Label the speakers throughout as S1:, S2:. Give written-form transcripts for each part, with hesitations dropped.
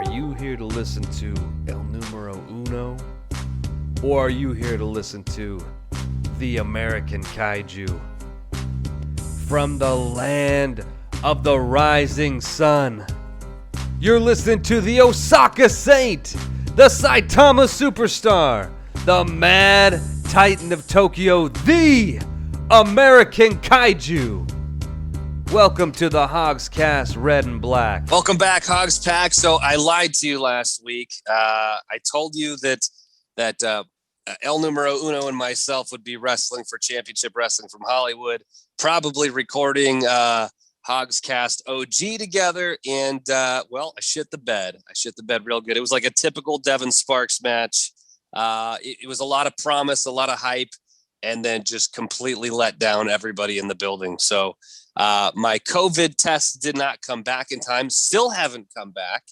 S1: Are you here to listen to El Numero Uno? Or are you here to listen to the American Kaiju? From the land of the rising sun, you're listening to the Osaka Saint, the Saitama Superstar, the Mad Titan of Tokyo, the American Kaiju. Welcome to the Hogscast Red and Black.
S2: Welcome back, Hogs Pack. So I lied to you last week. I told you that El Numero Uno and myself would be wrestling for Championship Wrestling from Hollywood, probably recording Hogscast OG together. And, well, I shit the bed. I shit the bed real good. It was like a typical Devin Sparks match. It was a lot of promise, a lot of hype, and then just completely let down everybody in the building. So my COVID test did not come back in time. Still haven't come back.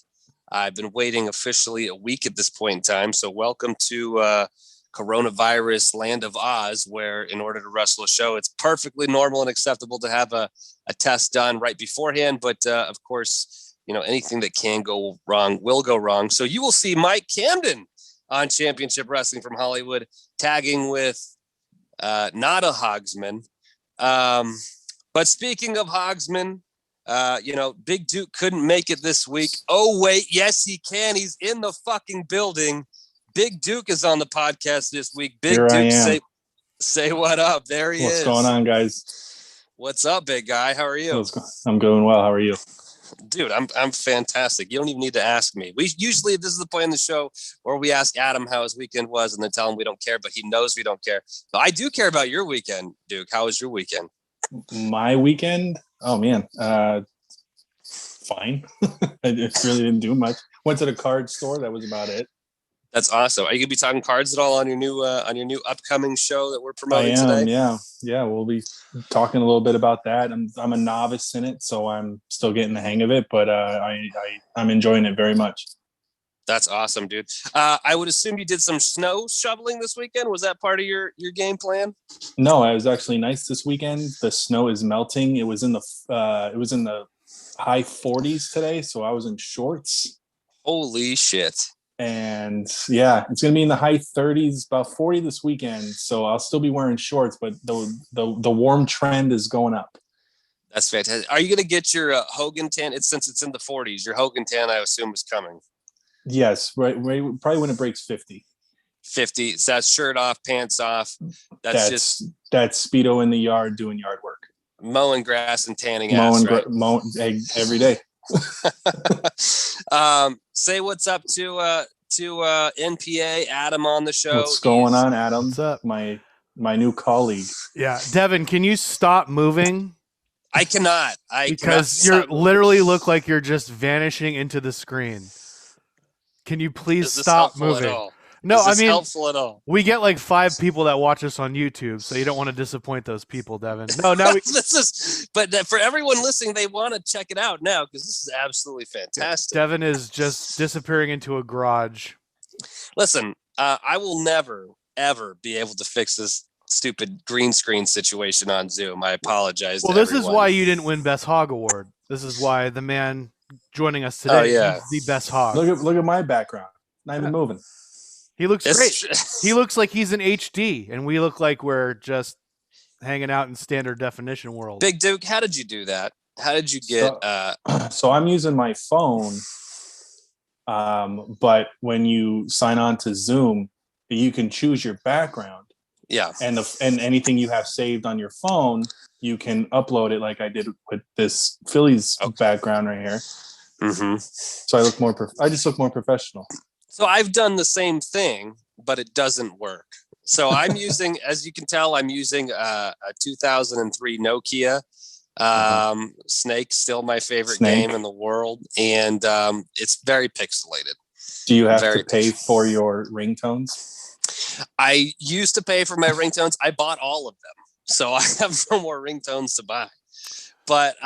S2: I've been waiting officially a week at this point in time. So welcome to coronavirus land of Oz, where in order to wrestle a show, it's perfectly normal and acceptable to have a test done right beforehand. But of course, you know, anything that can go wrong will go wrong. So you will see Mike Camden on Championship Wrestling from Hollywood tagging with not a Hogsman. But speaking of Hogsmen, you know, Big Duke couldn't make it this week. Oh, wait. Yes, he can. He's in the fucking building. Big Duke is on the podcast this week. Big
S3: Here
S2: Duke, say what up. There he is.
S3: What's going on, guys?
S2: What's up, big guy? How are you?
S3: I'm doing well. How are you?
S2: Dude, I'm fantastic. You don't even need to ask me. We usually, this is the point in the show where we ask Adam how his weekend was and then tell him we don't care, but he knows we don't care. But I do care about your weekend, Duke. How was your weekend?
S3: My weekend? Oh, man. Fine. I just really didn't do much. Went to the card store. That was about it.
S2: That's awesome. Are you gonna be talking cards at all on your new upcoming show that we're promoting today?
S3: Yeah. We'll be talking a little bit about that. I'm a novice in it, so I'm still getting the hang of it, but I'm enjoying it very much.
S2: That's awesome, dude. I would assume you did some snow shoveling this weekend. Was that part of your game plan?
S3: No, it was actually nice this weekend. The snow is melting. It was in the high 40s today, so I was in shorts.
S2: Holy shit.
S3: And yeah, it's going to be in the high 30s, about 40 this weekend. So I'll still be wearing shorts, but the warm trend is going up.
S2: That's fantastic. Are you going to get your Hogan tan? Since it's in the 40s, your Hogan tan, I assume, is coming.
S3: Yes, right. Probably when it breaks 50.
S2: 50. So that's shirt off, pants off. That's
S3: Speedo in the yard doing yard work.
S2: Mowing grass and tanning ass, right?
S3: Mowing every day.
S2: Say what's up to NPA Adam on the show.
S3: What's going on, Adam?
S4: What's up?
S3: My new colleague.
S4: Yeah, Devin, can you stop moving?
S2: I cannot.
S4: Because you literally look like you're just vanishing into the screen. Can you please stop moving? No, I mean,
S2: helpful at all.
S4: We get like 5 people that watch us on YouTube, so you don't want to disappoint those people, Devin. No, now
S2: but for everyone listening, they want to check it out now because this is absolutely fantastic.
S4: Devin is just disappearing into a garage.
S2: Listen, I will never ever be able to fix this stupid green screen situation on Zoom. I apologize.
S4: Well, this is why you didn't win Best Hog Award. This is why the man joining us today is the best hog.
S3: Look at my background. Not even moving.
S4: He looks great. He looks like he's in HD, and we look like we're just hanging out in standard definition world.
S2: Big Duke, how did you do that? How did you get?
S3: So I'm using my phone, but when you sign on to Zoom, you can choose your background.
S2: Yeah,
S3: and anything you have saved on your phone, you can upload it, like I did with this Phillies background right here.
S2: Mm-hmm.
S3: So I just look more professional.
S2: So I've done the same thing, but it doesn't work. So I'm using, as you can tell, I'm using a 2003 Nokia. Snake, still my favorite game in the world. And it's very pixelated.
S3: Do you have to pay for your ringtones?
S2: I used to pay for my ringtones. I bought all of them. So I have no more ringtones to buy. But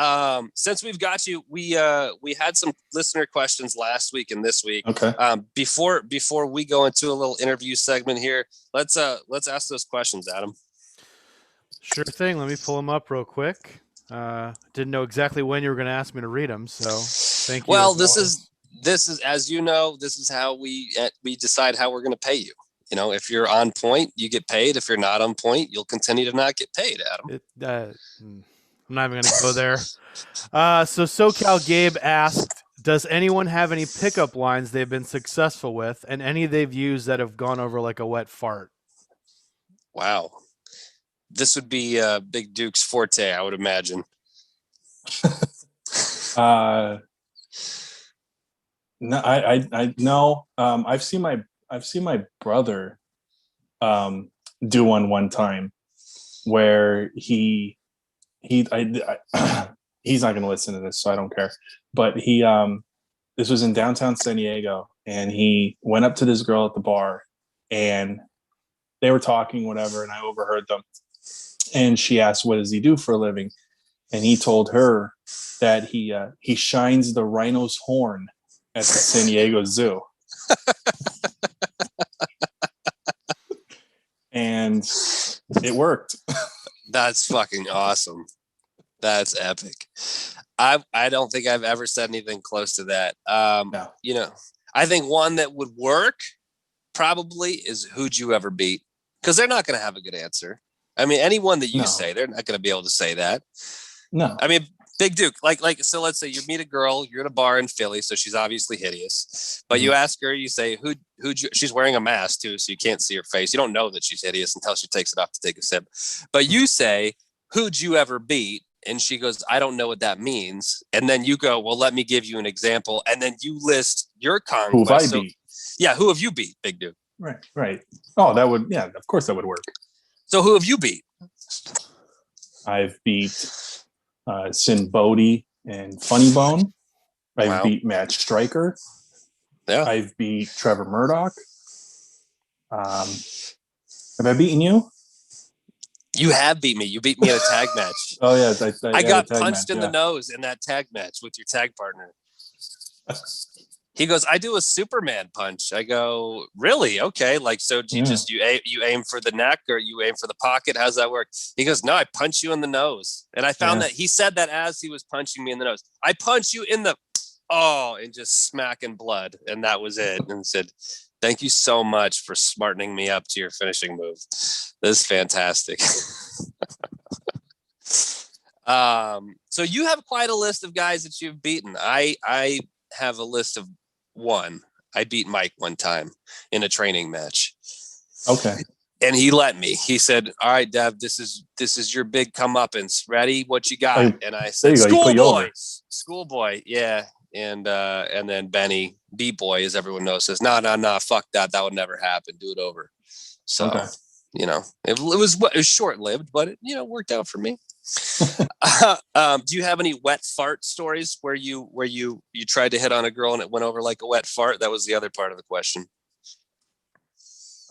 S2: since we've got you, we had some listener questions last week and this week.
S3: Okay.
S2: Before we go into a little interview segment here, let's ask those questions, Adam.
S4: Sure thing. Let me pull them up real quick. Didn't know exactly when you were going to ask me to read them, so thank you.
S2: Well, this is this is, as you know, this is how we decide how we're going to pay you. You know, if you're on point, you get paid. If you're not on point, you'll continue to not get paid, Adam.
S4: I'm not even going to go there. So SoCal Gabe asked, does anyone have any pickup lines they've been successful with and any they've used that have gone over like a wet fart?
S2: Wow. This would be Big Duke's forte, I would imagine.
S3: No, I no. I've seen my brother do one time where he's not going to listen to this, so I don't care. But this was in downtown San Diego, and he went up to this girl at the bar, and they were talking, whatever, and I overheard them. And she asked, "What does he do for a living?" And he told her that he shines the rhino's horn at the San Diego Zoo. And it worked.
S2: That's fucking awesome. That's epic. I don't think I've ever said anything close to that.
S3: No.
S2: You know, I think one that would work probably is who'd you ever beat? Because they're not going to have a good answer. I mean, anyone that you say, they're not going to be able to say that.
S3: No.
S2: I mean, Big Duke, so let's say you meet a girl, you're at a bar in Philly, so she's obviously hideous, but you ask her, you say, she's wearing a mask too, so you can't see her face. You don't know that she's hideous until she takes it off to take a sip. But you say, who'd you ever beat? And she goes, I don't know what that means. And then you go, well, let me give you an example. And then you list your conquest.
S3: Who have I beat?
S2: Yeah, who have you beat, Big Duke?
S3: Right. Oh, that would, yeah, of course that would work.
S2: So who have you beat?
S3: I've beat Sin Bodhi and Funny Bone. I've beat Matt Stryker.
S2: Yeah.
S3: I've beat Trevor Murdoch. Have I beaten you?
S2: You have beat me. You beat me in a tag match.
S3: Oh yeah,
S2: I got punched in the nose in that tag match with your tag partner. He goes, I do a Superman punch. I go, really? Okay. Like, so do you just, you aim for the neck or you aim for the pocket? How's that work? He goes, no, I punch you in the nose. And I found that he said that as he was punching me in the nose. I punch you in the, and just smacking blood. And that was it. And said, thank you so much for smartening me up to your finishing move. This is fantastic. So you have quite a list of guys that you've beaten. I have a list of one. I beat Mike one time in a training match. Okay. And he let me. He said, all right, Dev, this is your big comeuppance. Ready? What you got? And I said, schoolboy. Yeah. And then Benny, B-boy, as everyone knows, says, no, fuck that. That would never happen. Do it over. So, you know, it was short-lived, but it, you know, worked out for me. Do you have any wet fart stories where you tried to hit on a girl and it went over like a wet fart? That was the other part of the question.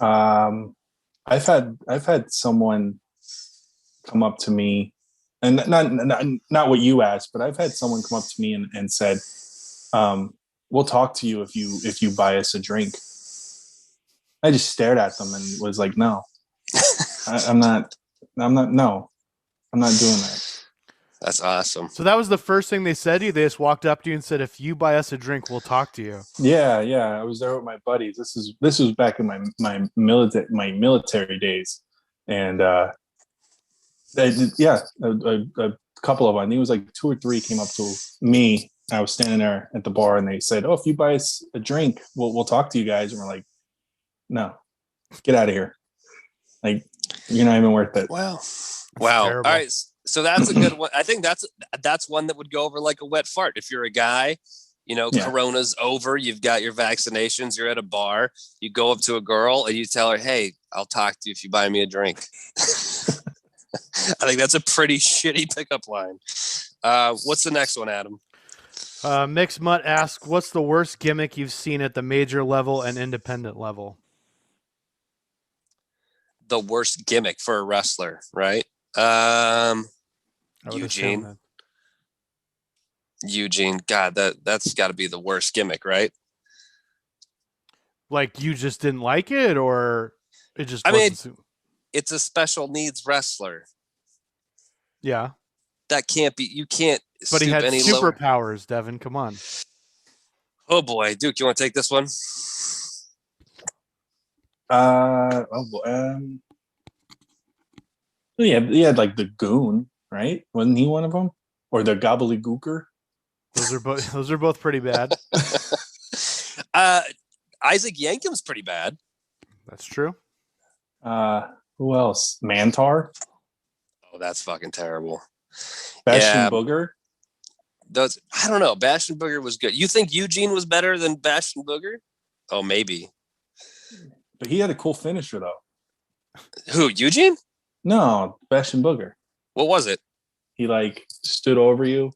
S3: I've had someone come up to me, and not what you asked, but I've had someone come up to me and said, we'll talk to you if you buy us a drink. I just stared at them and was like, no, I'm not doing that.
S2: That's awesome.
S4: So that was the first thing they said to you? They just walked up to you and said, if you buy us a drink, we'll talk to you. Yeah.
S3: I was there with my buddies. This was back in my military days. And a couple of them, I think it was like 2 or 3 came up to me. I was standing there at the bar and they said, oh, if you buy us a drink, we'll talk to you guys. And we're like, no, get out of here. Like, you're not even worth it.
S2: Wow. All right. So that's a good one. I think that's one that would go over like a wet fart. If you're a guy, you know, Corona's over, you've got your vaccinations, you're at a bar, you go up to a girl and you tell her, hey, I'll talk to you if you buy me a drink. I think that's a pretty shitty pickup line. What's the next one, Adam?
S4: Mix Mutt asks, what's the worst gimmick you've seen at the major level and independent level?
S2: The worst gimmick for a wrestler, right? Eugene. God, that's got to be the worst gimmick, right?
S4: Like you just didn't like it, or it just?
S2: It's a special needs wrestler.
S4: Yeah,
S2: that can't be. You can't.
S4: But he had superpowers, Devin. Come on.
S2: Oh boy, Duke, you want to take this one?
S3: Yeah, he had like the Goon, right? Wasn't he one of them? Or the Gobbledygooker?
S4: Those are both pretty bad.
S2: Isaac Yankim's pretty bad.
S4: That's true.
S3: Who else? Mantar?
S2: Oh, that's fucking terrible.
S3: Bastion Booger?
S2: Those, I don't know. Bastion Booger was good. You think Eugene was better than Bastion Booger? Oh, maybe.
S3: But he had a cool finisher, though.
S2: Who, Eugene?
S3: No, Bastion Booger.
S2: What was it?
S3: He like stood over you,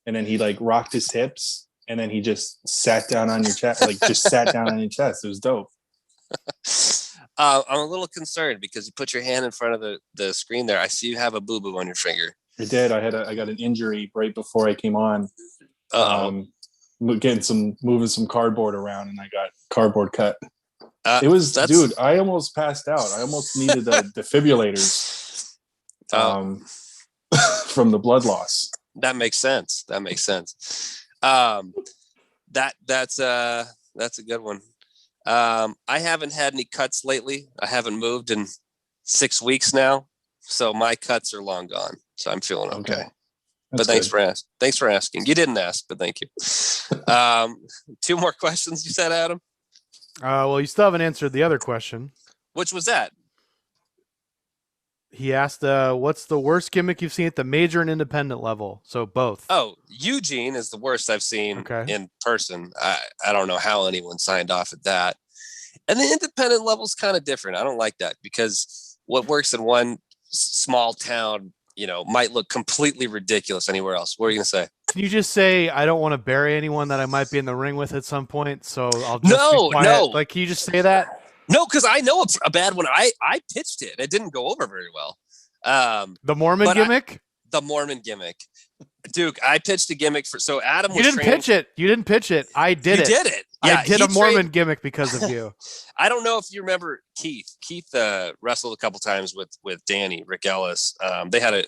S3: and then he like rocked his hips, and then he just sat down on your chest, like just sat down on your chest. It was dope.
S2: I'm a little concerned because you put your hand in front of the screen there. I see you have a boo-boo on your finger.
S3: I did. I got an injury right before I came on. Moving some cardboard around, and I got cardboard cut. Dude, I almost passed out. I almost needed the defibrillators from the blood loss.
S2: That makes sense. That's a good one. I haven't had any cuts lately. I haven't moved in 6 weeks now, so my cuts are long gone. So I'm feeling okay. But thanks for asking. You didn't ask, but thank you. 2 more questions you said, Adam?
S4: Well, you still haven't answered the other question.
S2: Which was that?
S4: He asked, what's the worst gimmick you've seen at the major and independent level? So both.
S2: Oh, Eugene is the worst I've seen in person. I don't know how anyone signed off at that. And the independent level is kind of different. I don't like that because what works in one small town, might look completely ridiculous anywhere else. What are you going to say?
S4: Can you just say, I don't want to bury anyone that I might be in the ring with at some point, so I'll just be quiet?
S2: No.
S4: Like, can you just say that?
S2: No, because I know a bad one. I pitched it. It didn't go over very well.
S4: The Mormon gimmick?
S2: The Mormon gimmick. Duke, I pitched a gimmick so Adam was
S4: You didn't pitch it. I did it.
S2: You did it. Yeah,
S4: I did a Mormon gimmick because of you.
S2: I don't know if you remember Keith. Keith wrestled a couple times with Danny, Rick Ellis. They had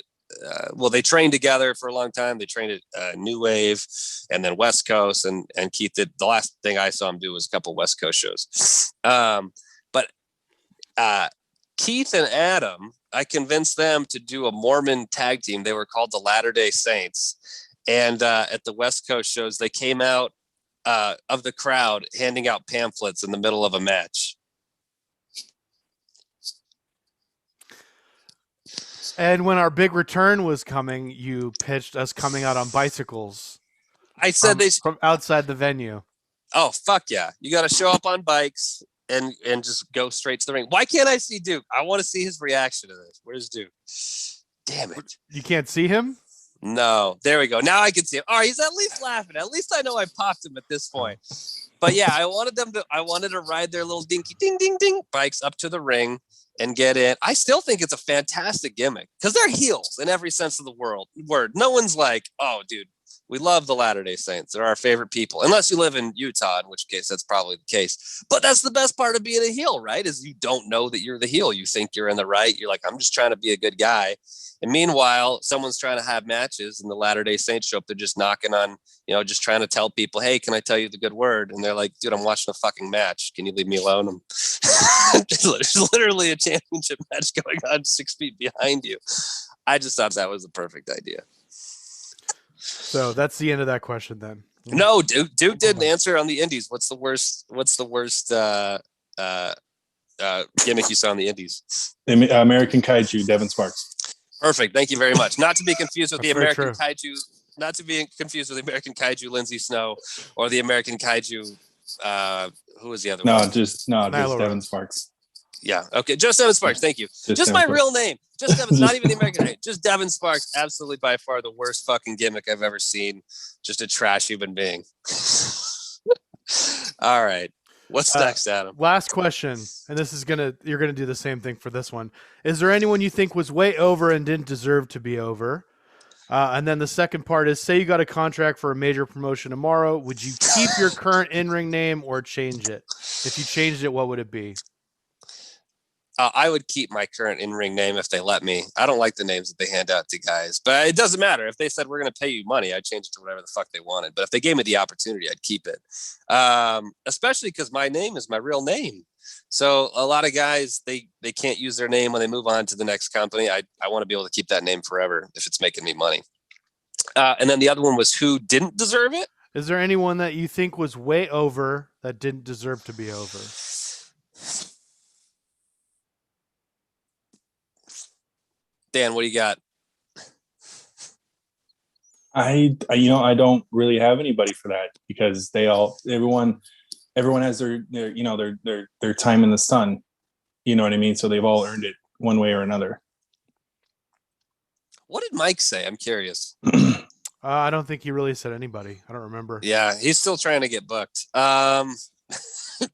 S2: they trained together for a long time. They trained at New Wave and then West Coast. And Keith did, the last thing I saw him do was a couple West Coast shows. But Keith and Adam, I convinced them to do a Mormon tag team. They were called the Latter-day Saints. And at the West Coast shows, they came out of the crowd handing out pamphlets in the middle of a match.
S4: And when our big return was coming, you pitched us coming out on bicycles.
S2: I said
S4: from outside the venue.
S2: Oh, fuck yeah. You got to show up on bikes and just go straight to the ring. Why can't I see Duke? I want to see his reaction to this. Where's Duke? Damn it.
S4: You can't see him?
S2: No. There we go. Now I can see him. All right, he's at least laughing. At least I know I popped him at this point. But yeah, I wanted to ride their little dinky ding ding ding bikes up to the ring and get in. I still think it's a fantastic gimmick because they're heels in every sense of the word. No one's like, oh, dude, we love the Latter-day Saints. They're our favorite people, unless you live in Utah, in which case that's probably the case. But that's the best part of being a heel, right? Is you don't know that you're the heel. You think you're in the right. You're like, I'm just trying to be a good guy. And meanwhile, someone's trying to have matches and the Latter-day Saints show up. They're just knocking on, just trying to tell people, hey, can I tell you the good word? And they're like, dude, I'm watching a fucking match. Can you leave me alone? There's literally a championship match going on 6 feet behind you. I just thought that was the perfect idea. So
S4: that's the end of that question then.
S2: No, Duke didn't answer on the Indies. What's the worst gimmick you saw on the Indies?
S3: American Kaiju, Devin Sparks.
S2: Perfect. Thank you very much. Not to be confused with the American Kaiju. Not to be confused with the American Kaiju Lindsay Snow or the American Kaiju. Who was the other one?
S3: Just Devin Sparks.
S2: Yeah. Okay. Just Devin Sparks. Thank you. Just my real name. Just Devin. Not even the American name. Just Devin Sparks. Absolutely by far the worst fucking gimmick I've ever seen. Just a trash human being. All right. What's next, Adam?
S4: Last question, and you're gonna do the same thing for this one. Is there anyone you think was way over and didn't deserve to be over? And then the second part is, say you got a contract for a major promotion tomorrow, would you keep your current in-ring name or change it? If you changed it, what would it be?
S2: I would keep my current in-ring name if they let me. I don't like the names that they hand out to guys, but it doesn't matter. If they said we're going to pay you money, I'd change it to whatever the fuck they wanted. But if they gave me the opportunity, I'd keep it. Especially because my name is my real name. So a lot of guys, they can't use their name when they move on to the next company. I want to be able to keep that name forever if it's making me money. And then the other one was who didn't deserve it.
S4: Is there anyone that you think was way over that didn't deserve to be over?
S2: Dan, what do you got?
S3: I don't really have anybody for that because everyone has their time in the sun. You know what I mean? So they've all earned it one way or another.
S2: What did Mike say? I'm curious.
S4: I don't think he really said anybody. I don't remember.
S2: Yeah, he's still trying to get booked.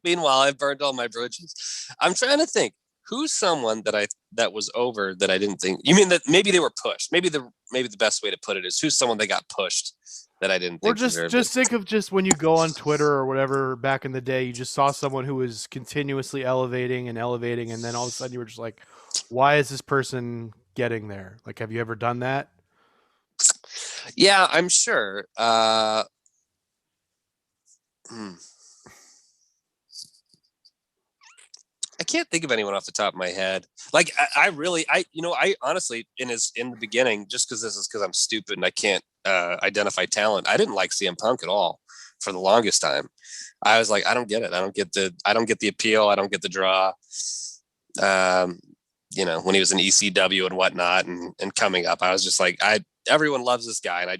S2: Meanwhile, I've burned all my bridges. I'm trying to think who's someone that was over that I didn't think. You mean that maybe they were pushed? Maybe the best way to put it is who's someone that got pushed that I didn't think.
S4: Or just think of just when you go on Twitter or whatever back in the day, you just saw someone who was continuously elevating, and then all of a sudden you were just like, why is this person getting there? Like, have you ever done that?
S2: Yeah, I'm sure. I can't think of anyone off the top of my head. Like I honestly, in the beginning, just because I'm stupid and I can't identify talent, I didn't like CM Punk at all for the longest time. I was like, I don't get it. I don't get the appeal. I don't get the draw. When he was in ECW and whatnot and coming up, I was just like, everyone loves this guy, and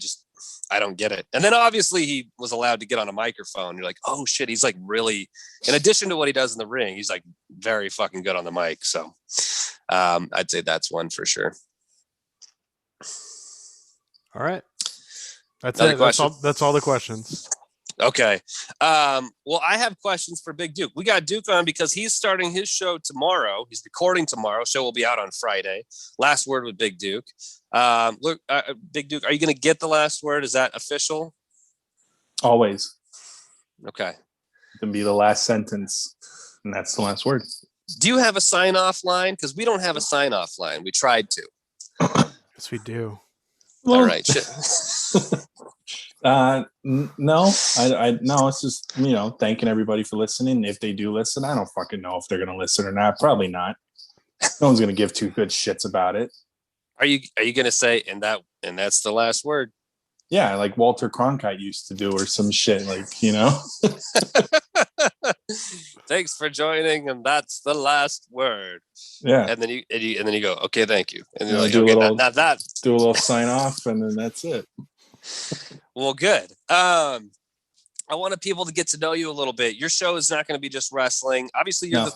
S2: I don't get it. And then obviously he was allowed to get on a microphone. You're like, oh shit, he's like really, in addition to what he does in the ring, he's like very fucking good on the mic. So I'd say that's one for sure.
S4: All right. That's
S2: Another
S4: it.
S2: question?
S4: That's all the questions.
S2: Okay. Well, I have questions for Big Duke. We got Duke on because he's starting his show tomorrow. He's recording tomorrow. Show will be out on Friday. Last word with Big Duke. Big Duke, are you going to get the last word? Is that official?
S3: Always.
S2: Okay.
S3: It can be the last sentence, and that's the last word.
S2: Do you have a sign-off line? Because we don't have a sign-off line. We tried to.
S4: Yes, we do.
S3: Well,
S2: all right. Shit.
S3: No, no. It's just thanking everybody for listening. If they do listen, I don't fucking know if they're gonna listen or not. Probably not. No one's gonna give two good shits about it.
S2: Are you gonna say and that's the last word?
S3: Yeah, like Walter Cronkite used to do, or some shit,
S2: Thanks for joining, and that's the last word.
S3: Yeah,
S2: and then you go, okay, thank you, and you're like,
S3: do
S2: okay,
S3: do a little sign off, and then that's it.
S2: Well, good. I wanted people to get to know you a little bit. Your show is not going to be just wrestling. Obviously, you're the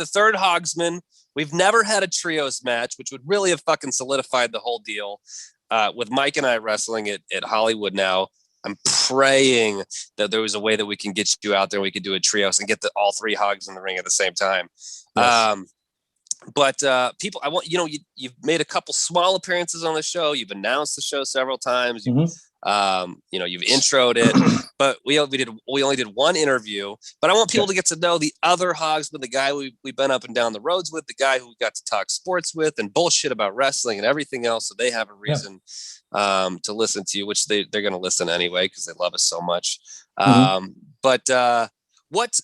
S2: third Hogsman. We've never had a trios match, which would really have fucking solidified the whole deal. With Mike and I wrestling at Hollywood now, I'm praying that there was a way that we can get you out there. We could do a trios and get all three Hogs in the ring at the same time. Yes. But people, I want you've made a couple small appearances on the show. You've announced the show several times. You've introed it, but we only did one interview. But I want people to get to know the other Hogsman, the guy we've been up and down the roads with, the guy who we got to talk sports with and bullshit about wrestling and everything else. So they have a reason to listen to you, which they're going to listen anyway because they love us so much. But what's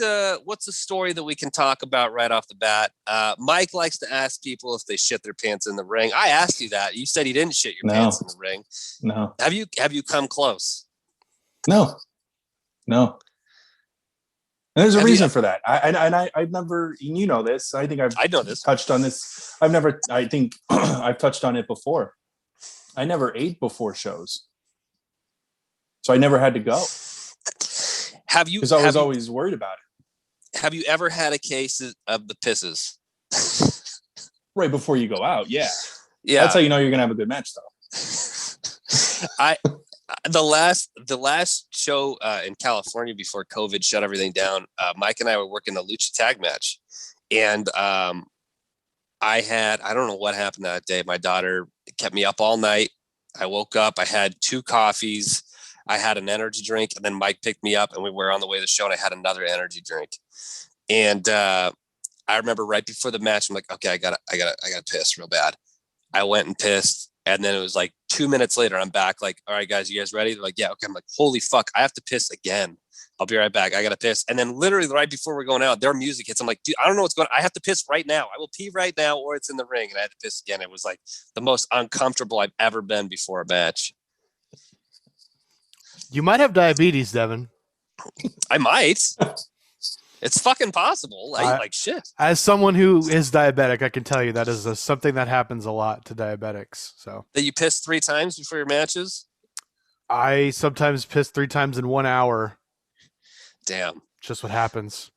S2: a story that we can talk about right off the bat? Mike likes to ask people if they shit their pants in the ring. I asked you that. You said you didn't shit your pants in the ring.
S3: No.
S2: Have you come close?
S3: No. And there's a reason for that. I've never, this. I think I know this. Touched on this. I think I've touched on it before. I never ate before shows, so I never had to go. Because I was always worried about it.
S2: Have you ever had a case of the pisses?
S3: Right before you go out, yeah. That's how you know you're gonna have a good match, though.
S2: The last show in California before COVID shut everything down, Mike and I were working a lucha tag match, and I don't know what happened that day. My daughter kept me up all night. I woke up. I had 2 coffees. I had an energy drink, and then Mike picked me up, and we were on the way to the show, and I had another energy drink. And I remember right before the match, I'm like, okay, I gotta piss real bad. I went and pissed. And then it was like 2 minutes later, I'm back. Like, all right, guys, you guys ready? They're like, yeah, okay. I'm like, holy fuck, I have to piss again. I'll be right back. I got to piss. And then literally right before we're going out, their music hits. I'm like, dude, I don't know what's going on. I have to piss right now. I will pee right now or it's in the ring. And I had to piss again. It was like the most uncomfortable I've ever been before a match.
S4: You might have diabetes, Devin.
S2: I might. It's fucking possible. I like shit.
S4: As someone who is diabetic, I can tell you that is something that happens a lot to diabetics. So
S2: that you piss 3 times before your matches?
S4: I sometimes piss 3 times in 1 hour.
S2: Damn.
S4: Just what happens.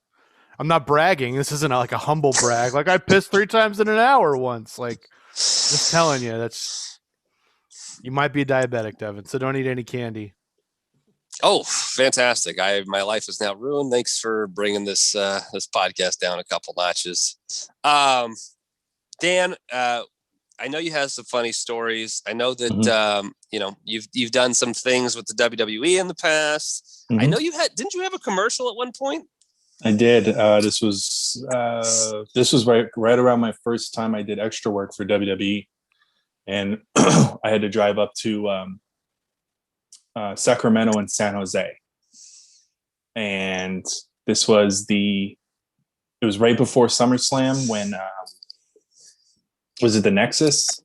S4: I'm not bragging. This isn't like a humble brag. Like I pissed 3 times in an hour once. Like just telling you, you might be a diabetic, Devin. So don't eat any candy.
S2: Oh, fantastic. My life is now ruined. Thanks for bringing this podcast down a couple notches. Dan, I know you have some funny stories. I know that, you've done some things with the WWE in the past. Mm-hmm. I know didn't you have a commercial at one point?
S3: I did. This was right around my first time I did extra work for WWE. And I had to drive up to Sacramento and San Jose. And this was it was right before SummerSlam when, was it the Nexus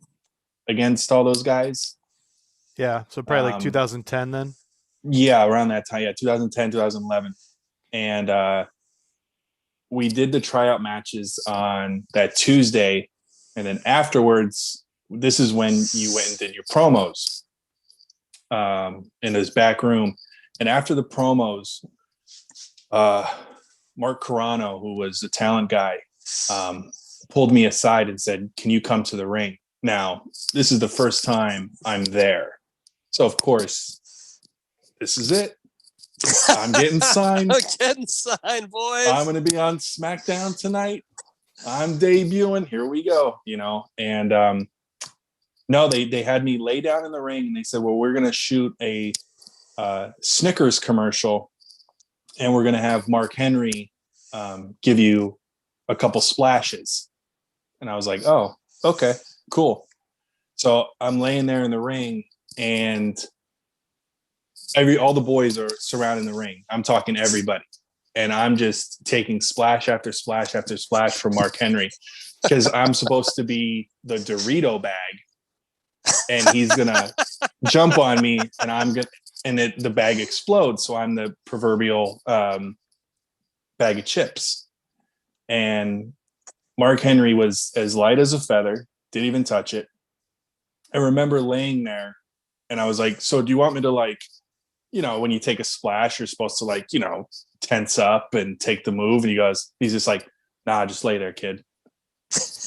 S3: against all those guys?
S4: Yeah. So probably like 2010 then.
S3: Yeah. Around that time. Yeah. 2010, 2011. And, we did the tryout matches on that Tuesday. And then afterwards, this is when you went and did your promos in this back room. And after the promos, Mark Carano, who was the talent guy, pulled me aside and said, "Can you come to the ring?" Now, this is the first time I'm there. So, of course, this is it. I'm getting signed.
S2: I'm getting signed, boys.
S3: I'm going to be on SmackDown tonight. I'm debuting. Here we go, And no, they had me lay down in the ring and they said, well, we're going to shoot a Snickers commercial and we're going to have Mark Henry give you a couple splashes. And I was like, oh, okay, cool. So I'm laying there in the ring and all the boys are surrounding the ring. I'm talking everybody. And I'm just taking splash after splash after splash from Mark Henry because I'm supposed to be the Dorito bag. And he's going to jump on me and the bag explodes. So I'm the proverbial bag of chips. And Mark Henry was as light as a feather, didn't even touch it. I remember laying there and I was like, so do you want me to when you take a splash, you're supposed to tense up and take the move. And he's just like, nah, just lay there, kid.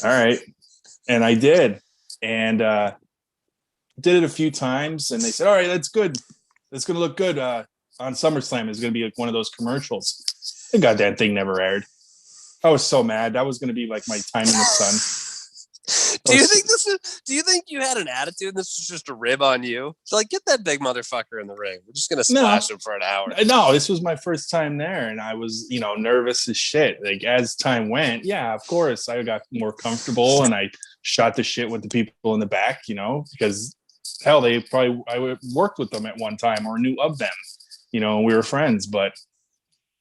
S3: All right. And I did. And did it a few times. And they said, all right, that's good. That's going to look good on SummerSlam. It's going to be like one of those commercials. The goddamn thing never aired. I was so mad. That was going to be like my time in the sun.
S2: Do you think you had an attitude? This was just a rib on you. So get that big motherfucker in the ring. We're just gonna splash him for an hour.
S3: No, this was my first time there, and I was, nervous as shit. Like as time went, yeah, of course, I got more comfortable, and I shot the shit with the people in the back, because hell, I worked with them at one time or knew of them, and we were friends, but.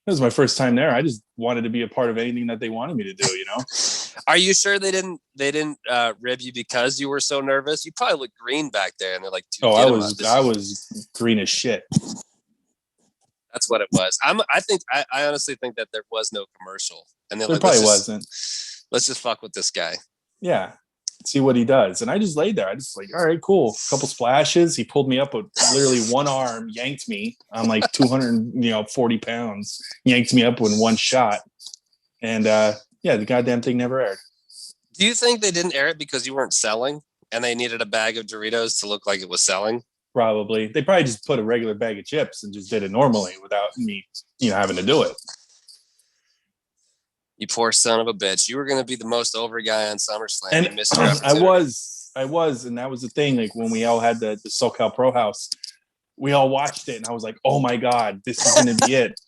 S3: It was my first time there. I just wanted to be a part of anything that they wanted me to do,
S2: Are you sure they didn't rib you because you were so nervous? You probably looked green back there, and they're like,
S3: "Oh, I was green as shit."
S2: That's what it was. I honestly think that there was no commercial, and
S3: there probably wasn't.
S2: Let's just fuck with this guy.
S3: Yeah. See what he does. And I just laid there. I just all right, cool. A couple splashes. He pulled me up with literally one arm, yanked me. I'm like 240 pounds, yanked me up with one shot. And the goddamn thing never aired.
S2: Do you think they didn't air it because you weren't selling and they needed a bag of Doritos to look like it was selling?
S3: Probably. They probably just put a regular bag of chips and just did it normally without me, having to do it.
S2: You poor son of a bitch. You were going to be the most over guy on SummerSlam.
S3: And
S2: you missed your opportunity.
S3: I was. And that was the thing. Like when we all had the SoCal Pro House, we all watched it. And I was like, oh my God, this is going to be it.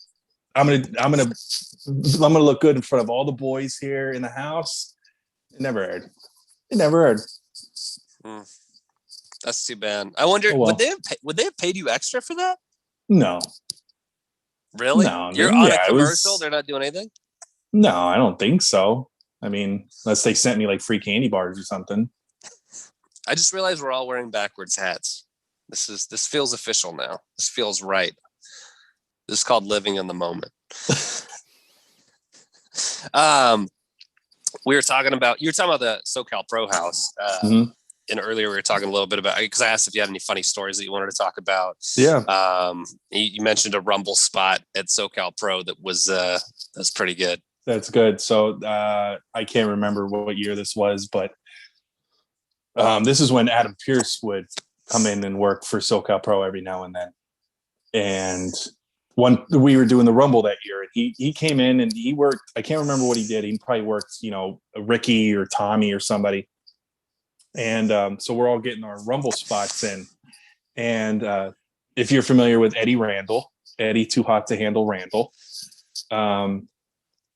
S3: I'm gonna look good in front of all the boys here in the house. It never aired.
S2: That's too bad. I wonder,
S3: Oh, well.
S2: would they have paid you extra for that?
S3: No.
S2: Really?
S3: No,
S2: You're on a
S3: yeah, it
S2: commercial.
S3: was-
S2: They're not doing anything.
S3: No, I don't think so. I mean, unless they sent me like free candy bars or something.
S2: I just realized we're all wearing backwards hats. This feels official now. This feels right. This is called living in the moment. You were talking about the SoCal Pro House.
S3: Mhm.
S2: And earlier we were talking a little bit about, because I asked if you had any funny stories that you wanted to talk about.
S3: Yeah.
S2: You mentioned a Rumble spot at SoCal Pro that's pretty good.
S3: That's good. So I can't remember what year this was, but this is when Adam Pierce would come in and work for SoCal Pro every now and then. And we were doing the Rumble that year, and he came in and he worked. I can't remember what he did. He probably worked, Ricky or Tommy or somebody. And so we're all getting our Rumble spots in. And if you're familiar with Eddie Randall, Eddie Too Hot to Handle Randall,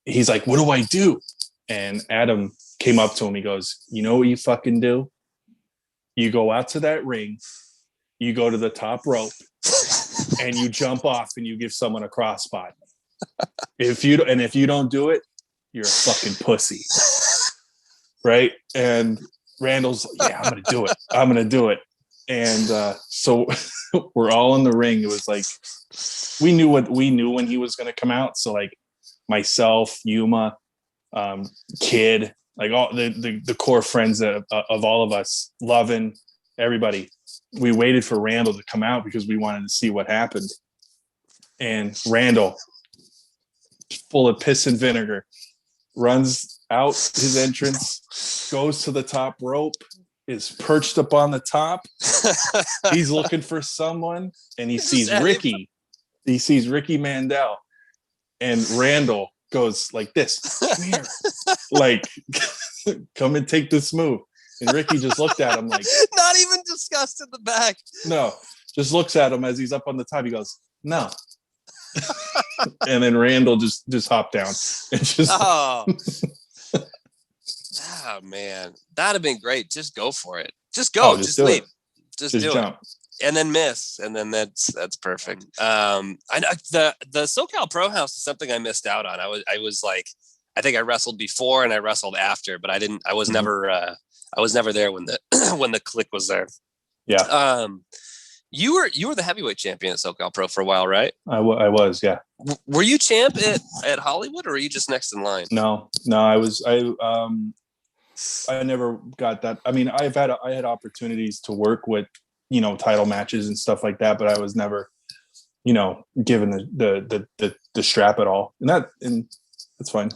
S3: he's like, "What do I do?" And Adam came up to him. He goes, "You know what you fucking do? You go out to that ring, you go to the top rope, and you jump off and you give someone a cross spot. If you don't do it, you're a fucking pussy." Right? And Randall's, "Yeah, I'm gonna do it. And so we're all in the ring. It was like we knew when he was gonna come out. So like myself, Yuma, Kid, like all the core friends of all of us, Lovin', everybody. We waited for Randall to come out because we wanted to see what happened. And Randall, full of piss and vinegar, runs out his entrance, goes to the top rope, is perched up on the top. He's looking for someone, and he sees Ricky. He sees Ricky Mandel, and Randall goes like this, "Come here, like come and take this move." And Ricky just looked at him like,
S2: not even discussed in the back.
S3: No, just looks at him as he's up on the top. He goes, "No." And then Randall just hopped down and just
S2: oh man, that'd have been great. Just go for it. Just go. Just leave. Just do jump. And then miss, and then that's perfect. I know the SoCal Pro House is something I missed out on. I was like, I think I wrestled before and I wrestled after, but I was never there when the when the click was there.
S3: Yeah.
S2: You were the heavyweight champion at SoCal Pro for a while, right?
S3: I was, yeah.
S2: Were you champ at Hollywood, or were you just next in line?
S3: No, I never got that. I mean, I had opportunities to work with, title matches and stuff like that, but I was never, given the strap at all. And that's fine.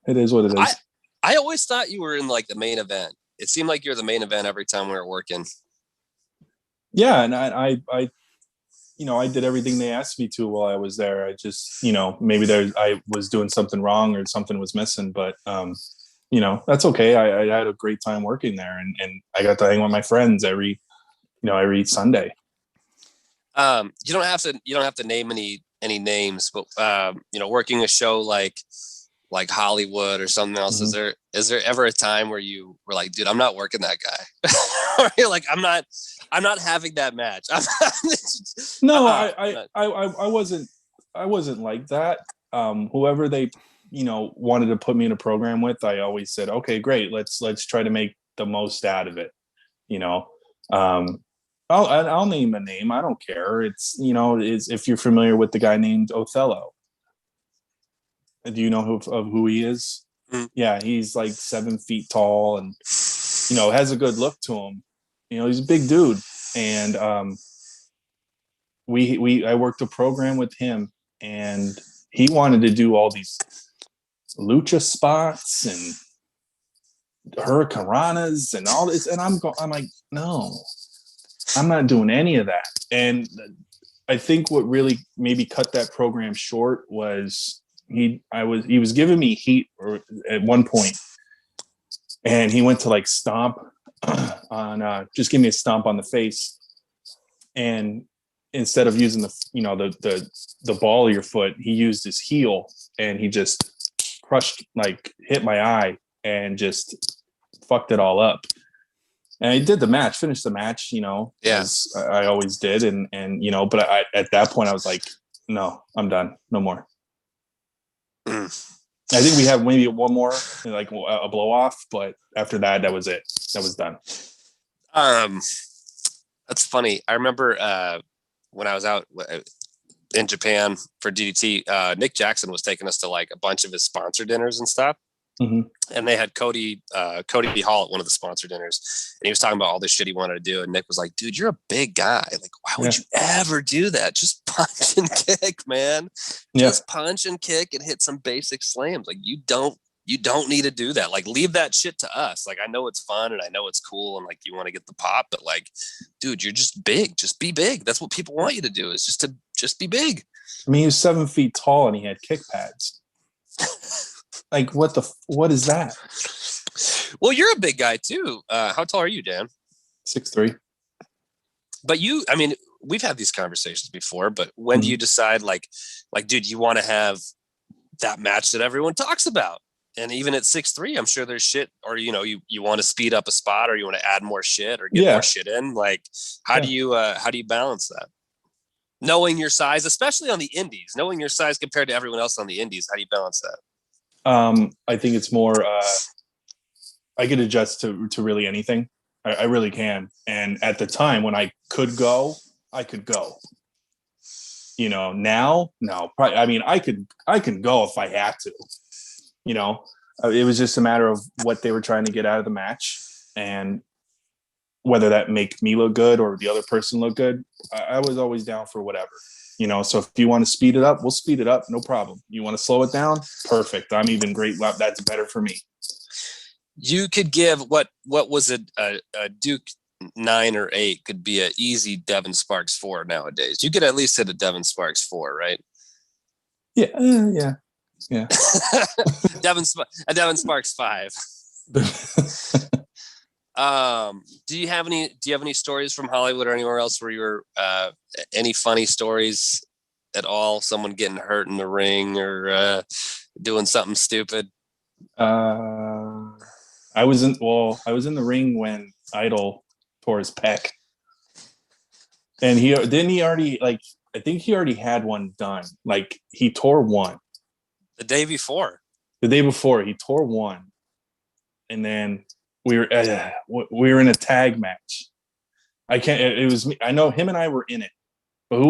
S3: It is what it is.
S2: I always thought you were in like the main event. It seemed like you're the main event every time we were working.
S3: Yeah, and I did everything they asked me to while I was there. I just, maybe I was doing something wrong or something was missing, but that's okay. I had a great time working there, and I got to hang with my friends every Sunday.
S2: You don't have to name any names, but working a show like Hollywood or something else, mm-hmm. Is there ever a time where you were like, "Dude, I'm not working that guy," or you're like, I'm not having that match"?
S3: No, I wasn't like that. Whoever they wanted to put me in a program with, I always said, "Okay, great, let's try to make the most out of it." I'll name a name. I don't care. It's if you're familiar with the guy named Othello. Do you know who he is? Mm. Yeah, he's like 7 feet tall and has a good look to him. He's a big dude, and I worked a program with him, and he wanted to do all these lucha spots and hurricanranas and all this, and I'm like, no, I'm not doing any of that. And I think what really maybe cut that program short was he was giving me heat at one point, and he went to like stomp on just give me a stomp on the face, and instead of using the ball of your foot, he used his heel and he just hit my eye and just fucked it all up. And he did finished the match, as I always did. And but at that point I was like, no, I'm done. No more. I think we have maybe one more, like a blow off, but after that was it. That was done.
S2: That's funny. I remember when I was out in Japan for DDT, Nick Jackson was taking us to like a bunch of his sponsor dinners and stuff.
S3: Mm-hmm.
S2: And they had Cody Hall at one of the sponsor dinners, and he was talking about all this shit he wanted to do. And Nick was like, dude, you're a big guy. Like, why would you ever do that? Just punch and kick, man. Just punch and kick and hit some basic slams. Like, you don't need to do that. Like, leave that shit to us. Like, I know it's fun and I know it's cool and like you want to get the pop, but like, dude, you're just big. Just be big. That's what people want you to do, is just be big.
S3: I mean, he was 7 feet tall and he had kick pads. Like, what is that?
S2: Well, you're a big guy too. How tall are you, Dan?
S3: 6'3".
S2: But we've had these conversations before, but when do you decide like, dude, you want to have that match that everyone talks about? And even at 6'3", I'm sure there's shit, or, you want to speed up a spot, or you want to add more shit or get more shit in. Like, how do you balance that? Knowing your size, especially on the indies, knowing your size compared to everyone else on the indies, how do you balance that?
S3: I think it's more, I could adjust to really anything. I really can. And at the time when I could go, I could go. Now, no, probably, I mean, I can go if I had to, it was just a matter of what they were trying to get out of the match and whether that make me look good or the other person look good. I was always down for whatever. So if you want to speed it up, we'll speed it up. No problem. You want to slow it down? Perfect. I'm even great. That's better for me.
S2: You could give what was a Duke 9 or 8 could be an easy Devin Sparks 4 nowadays. You could at least hit a Devin Sparks 4, right?
S3: Yeah. Yeah.
S2: Devin Sparks 5. Do you have any stories from Hollywood or anywhere else where you were any funny stories at all? Someone getting hurt in the ring or doing something stupid?
S3: I was in the ring when Idol tore his pec. And I think he already had one done. Like, he tore one.
S2: The day before
S3: he tore one. And then we were in a tag match. It was me. I know him and I were in it. But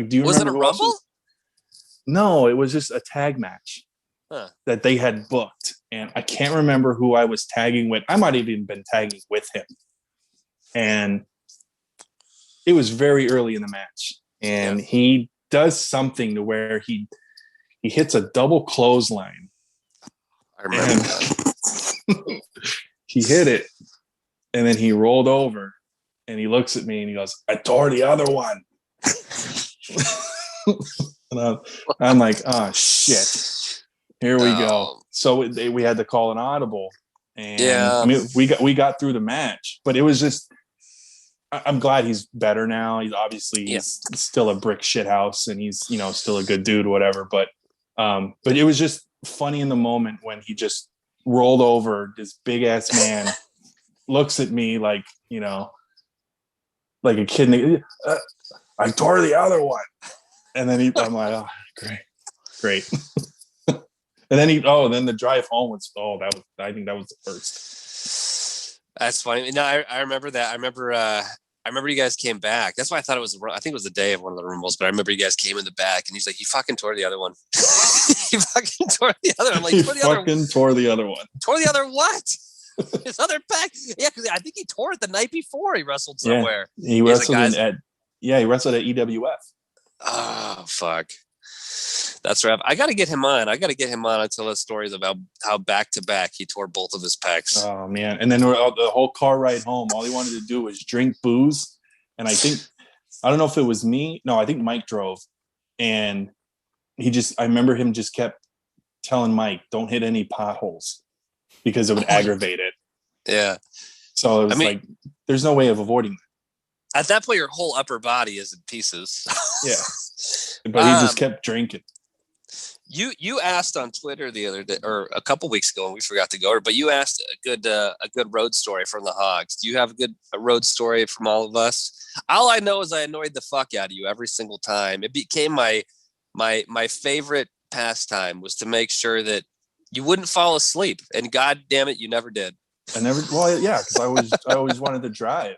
S3: do you remember?
S2: Was it a Rumble?
S3: No, it was just a tag match that they had booked. And I can't remember who I was tagging with. I might have even been tagging with him. And it was very early in the match. And he does something to where he hits a double clothesline.
S2: I remember that.
S3: He hit it, and then he rolled over, and he looks at me, and he goes, "I tore the other one." And I'm like, "Oh shit, here we go." So we had to call an audible, and I mean, we got through the match, but it was just. I'm glad he's better now. He's obviously he's still a brick shit house, and he's still a good dude, whatever. But it was just funny in the moment when he just rolled over. This big ass man looks at me like like a kid. I tore the other one, and then I'm like, oh, great. And then then the drive home was I think that was the first.
S2: That's funny. No, I remember that. I remember you guys came back. That's why I thought I think it was the day of one of the Rumbles, but I remember you guys came in the back and he's like, "You fucking tore the other one." He fucking tore the other one. I'm like,
S3: tore the other one.
S2: Tore the other what? His other back? Yeah, because I think he tore it the night before he wrestled somewhere.
S3: Yeah, he wrestled at EWF.
S2: Oh, fuck. That's rough. I got to get him on. And tell us stories about how back to back he tore both of his pecs.
S3: Oh man! And then the whole car ride home, all he wanted to do was drink booze. And I don't know if it was me. No, I think Mike drove, and I remember him just kept telling Mike, "Don't hit any potholes," because it would aggravate it.
S2: Yeah.
S3: So it was there's no way of avoiding that.
S2: At that point, your whole upper body is in pieces.
S3: Yeah, but he just kept drinking.
S2: You asked on Twitter the other day, or a couple weeks ago, and we forgot to go over. But you asked a good road story from the Hogs. Do you have a road story from all of us? All I know is I annoyed the fuck out of you every single time. It became my favorite pastime was to make sure that you wouldn't fall asleep. And God damn it, you never did.
S3: Well, yeah, because I always wanted to drive.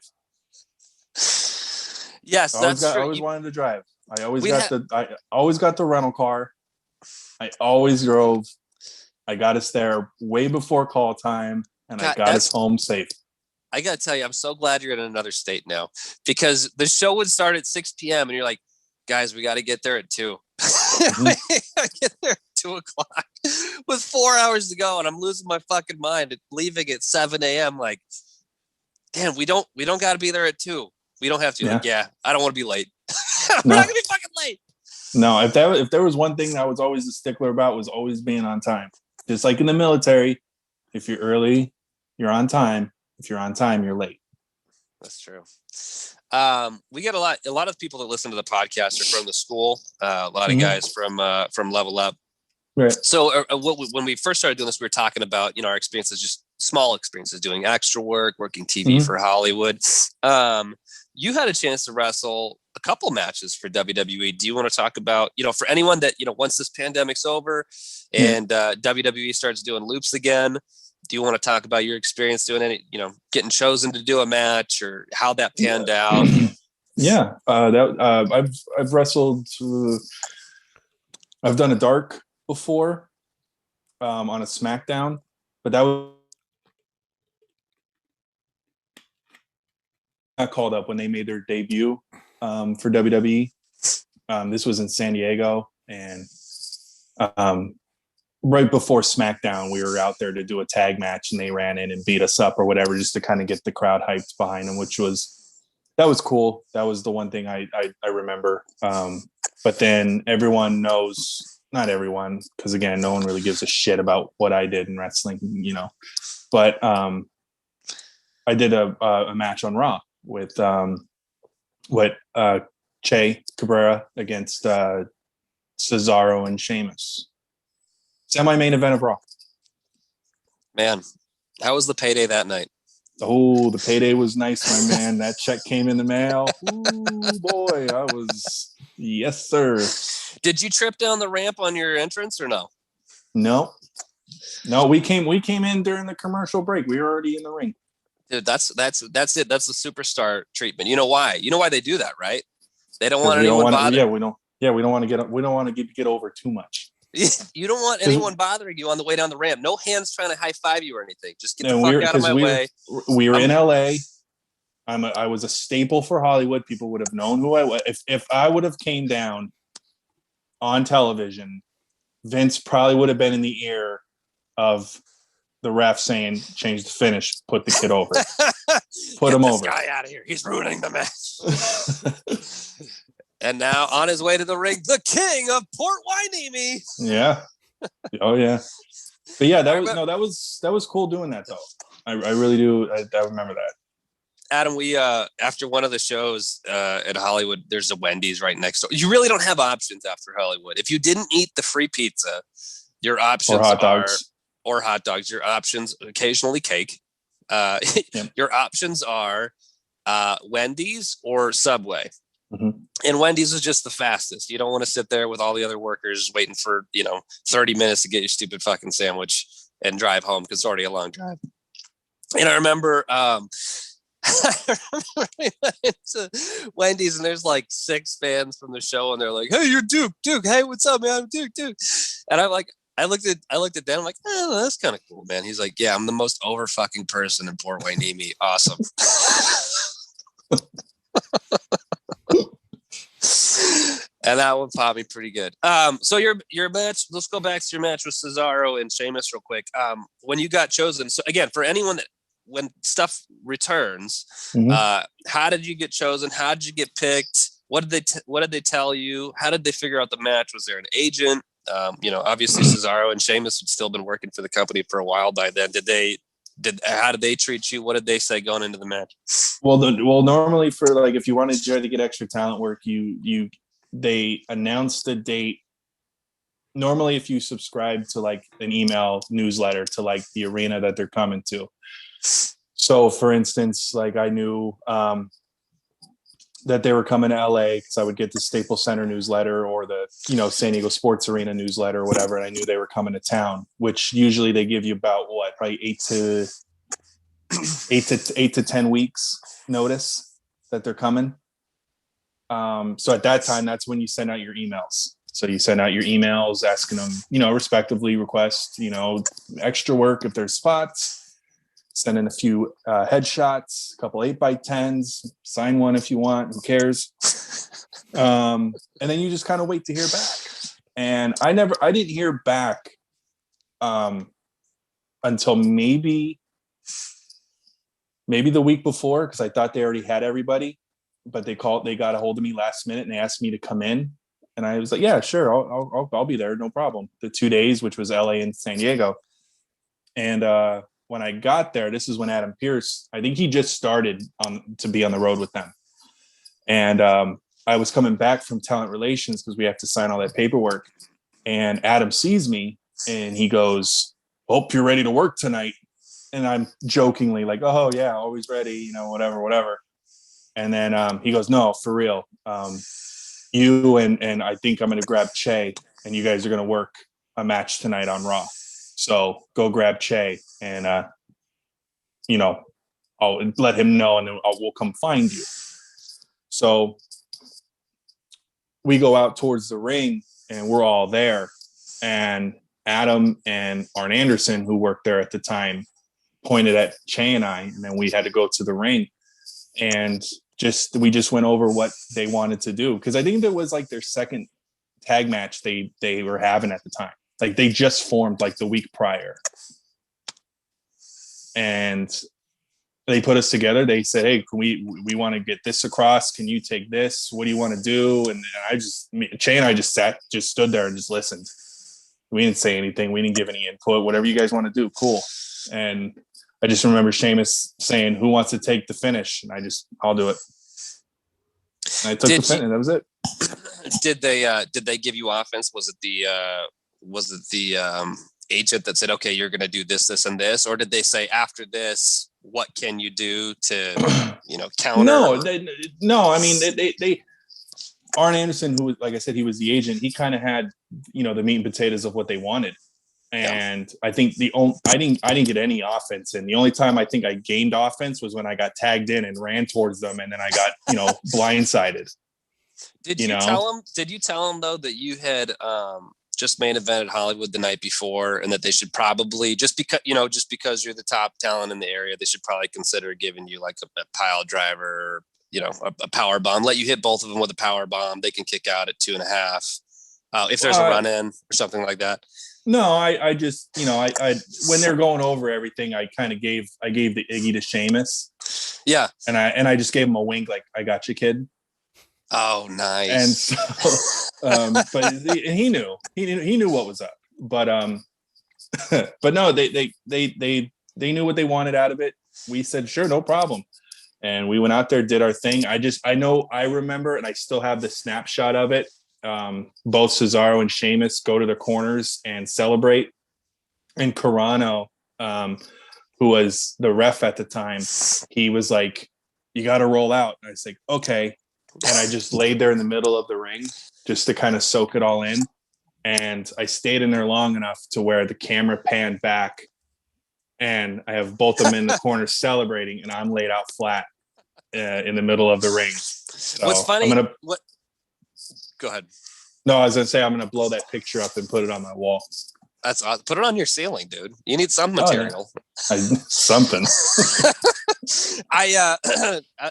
S2: Yes, that's true.
S3: I always wanted to drive. I always got the rental car. I always drove. I got us there way before call time, and I got us home safe.
S2: I got to tell you, I'm so glad you're in another state now, because the show would start at 6 p.m. and you're like, guys, we got to get there at 2.
S3: Mm-hmm.
S2: We got to get there at 2 o'clock with 4 hours to go, and I'm losing my fucking mind and leaving at 7 a.m. Like, damn, we don't got to be there at 2. We don't have to.
S3: Yeah.
S2: I don't want to be late. We're not gonna be fucking late.
S3: No, if there was one thing that I was always a stickler about, was always being on time. Just like in the military, if you're early, you're on time. If you're on time, you're late.
S2: That's true. We get a lot of people that listen to the podcast are from the school. A lot of guys from Level Up.
S3: Right.
S2: So when we first started doing this, we were talking about, our experiences, just small experiences, doing extra work, working TV for Hollywood. You had a chance to wrestle a couple matches for WWE. Do you want to talk about, for anyone that, once this pandemic's over and WWE starts doing loops again, do you want to talk about your experience doing any, getting chosen to do a match, or how that panned out?
S3: Yeah. I've wrestled, I've done a dark before, on a SmackDown, but that was not called up when they made their debut for WWE. This was in San Diego, and right before SmackDown, we were out there to do a tag match, and they ran in and beat us up or whatever, just to kind of get the crowd hyped behind them, that was cool. That was the one thing I remember. But then everyone knows, not everyone, because again, no one really gives a shit about what I did in wrestling, but I did a match on Raw with Che Cabrera against Cesaro and Sheamus. Semi-main event of Raw.
S2: Man, how was the payday that night?
S3: Oh, the payday was nice, my man. That check came in the mail. Ooh, boy, yes, sir.
S2: Did you trip down the ramp on your entrance or no?
S3: No, we came in during the commercial break. We were already in the ring.
S2: Dude, that's it. That's the superstar treatment. You know why? You know why they do that, right? They don't want anyone bothering.
S3: We don't want to get over too much.
S2: You don't want anyone bothering you on the way down the ramp. No hands trying to high five you or anything. Just get the fuck out of my way.
S3: We were in LA. I was a staple for Hollywood. People would have known who I was. If I would have came down on television, Vince probably would have been in the ear of the ref saying, change the finish, put the kid over. Put him over.
S2: Get this guy out of here. He's ruining the match. And now on his way to the ring, the king of Port Hueneme.
S3: Yeah. Oh yeah. But yeah, that was cool doing that though. I really do. I remember that.
S2: Adam, we after one of the shows at Hollywood, there's a Wendy's right next door. You really don't have options after Hollywood. If you didn't eat the free pizza, your options or hot dogs. Your options, occasionally cake. Your options are Wendy's or Subway.
S3: Mm-hmm.
S2: And Wendy's is just the fastest. You don't want to sit there with all the other workers waiting for 30 minutes to get your stupid fucking sandwich and drive home, because it's already a long drive. And I remember we went into Wendy's, and there's like 6 fans from the show, and they're like, "Hey, you're Duke. Hey, what's up, man? I'm Duke." And I'm like, I looked at Dan. I'm like, "Oh, that's kind of cool, man." He's like, "Yeah, I'm the most over fucking person in Port Hueneme. Awesome." And that one popped me pretty good. So your match, let's go back to your match with Cesaro and Sheamus real quick. When you got chosen, so again, for anyone that, when stuff returns, how did you get chosen? How did you get picked? What did they tell you? How did they figure out the match? Was there an agent? Obviously Cesaro and Sheamus had still been working for the company for a while by then. Did they how did they treat you? What did they say going into the match?
S3: Well, normally for like if you wanted to try to get extra talent work, they announce the date. Normally, if you subscribe to like an email newsletter to like the arena that they're coming to. So, for instance, like I knew that they were coming to LA because I would get the Staples Center newsletter or the San Diego Sports Arena newsletter or whatever, and I knew they were coming to town. Which usually they give you about probably 8 to 10 weeks notice that they're coming. So at that time, that's when you send out your emails. So you send out your emails asking them, respectively request, extra work if there's spots, send in a few headshots, a couple 8x10s, sign one if you want, who cares? And then you just kind of wait to hear back. And I didn't hear back until maybe the week before, because I thought they already had everybody, but they got a hold of me last minute and they asked me to come in. And I was like, yeah, sure. I'll be there. No problem. The 2 days, which was LA and San Diego. And when I got there, this is when Adam Pearce, I think he just started to be on the road with them. And I was coming back from talent relations because we have to sign all that paperwork. And Adam sees me and he goes, hope you're ready to work tonight. And I'm jokingly like, oh yeah, always ready, whatever. And then he goes, no, for real. You and I think I'm going to grab Che and you guys are going to work a match tonight on Raw. So go grab Che and, I'll let him know and then we'll come find you. So we go out towards the ring and we're all there. And Adam and Arn Anderson, who worked there at the time, pointed at Che and I, and then we had to go to the ring. And we just went over what they wanted to do, because I think that was like their second tag match they were having at the time. Like they just formed like the week prior, and they put us together. They said, hey, we want to get this across, can you take this, what do you want to do? And Che and I just stood there and just listened. We didn't say anything, we didn't give any input. Whatever you guys want to do, cool. And I just remember Sheamus saying, who wants to take the finish? And I'll do it. And I took the finish, and that was it.
S2: Did they give you offense? Was it the agent that said, okay, you're going to do this, this, and this? Or did they say after this, what can you do to, counter?
S3: No. I mean, they Arn Anderson, who was, like I said, he was the agent. He kind of had, the meat and potatoes of what they wanted. And I think I didn't get any offense. And the only time I think I gained offense was when I got tagged in and ran towards them. And then I got, blindsided.
S2: Did you tell them though, that you had, just main evented Hollywood the night before, and that they should probably, just because you're the top talent in the area, they should probably consider giving you like a pile driver, a power bomb, let you hit both of them with a power bomb. They can kick out at 2.5. If there's a run in or something like that.
S3: No, I just, I when they're going over everything, I kind of gave the Iggy to Sheamus. Yeah. And I just gave him a wink, like, I got you, kid.
S2: Oh, nice.
S3: And so, but he knew what was up. But but no, they knew what they wanted out of it. We said, sure, no problem. And we went out there, did our thing. I remember, and I still have the snapshot of it. Both Cesaro and Sheamus go to their corners and celebrate. And Carano, who was the ref at the time, he was like, you got to roll out. And I was like, okay. And I just laid there in the middle of the ring just to kind of soak it all in. And I stayed in there long enough to where the camera panned back and I have both of them in the corner celebrating, and I'm laid out flat in the middle of the ring. So
S2: what's funny? Go ahead.
S3: No, I was gonna say I'm gonna blow that picture up and put it on my wall.
S2: That's awesome. Put it on your ceiling, dude. You need some material.
S3: Something.
S2: I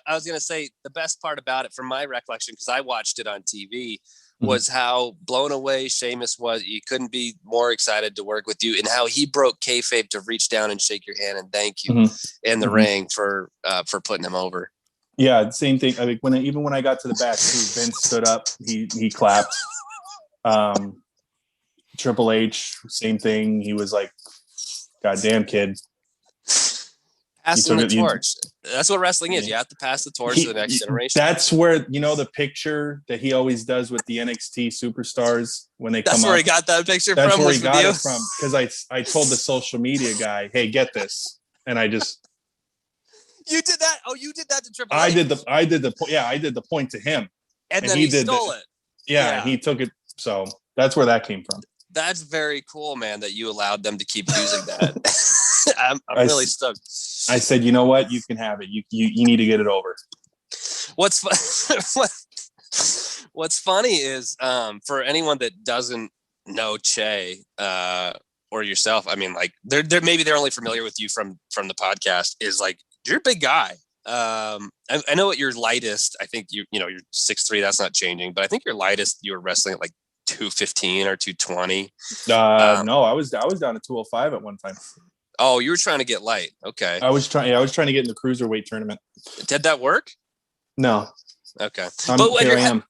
S2: was gonna say the best part about it, from my recollection, because I watched it on TV, was how blown away Sheamus was. You couldn't be more excited to work with you, and how he broke kayfabe to reach down and shake your hand and thank you in the ring for putting him over. Yeah,
S3: same thing. I mean, when I got to the back, Vince stood up. He clapped. Triple H, same thing. He was like, "Goddamn, kid."
S2: Passing the torch. That's what wrestling is. You have to pass the torch to the next generation.
S3: That's where, the picture that he always does with the NXT superstars when they come up.
S2: That's where he got that picture from?
S3: That's where he got it from. Because I told the social media guy, hey, get this. And I just...
S2: You did that? Oh, you did that to Triple H?
S3: I did the point to him.
S2: And then he stole it.
S3: Yeah, he took it. So that's where that came from.
S2: That's very cool, man, that you allowed them to keep using that. I'm really stoked.
S3: I said, you know what? You can have it. You need to get it over.
S2: What's funny is for anyone that doesn't know Che or yourself, I mean, like they're maybe they're only familiar with you from the podcast. Is like you're a big guy. I know at your lightest, I think you're 6'3". That's not changing, but I think your lightest you were wrestling at like 215 or 220.
S3: No, I was down to 205 at one time.
S2: Oh, you were trying to get light. Okay.
S3: I was trying to get in the cruiserweight tournament.
S2: Did that work?
S3: No.
S2: Okay.
S3: But here I am.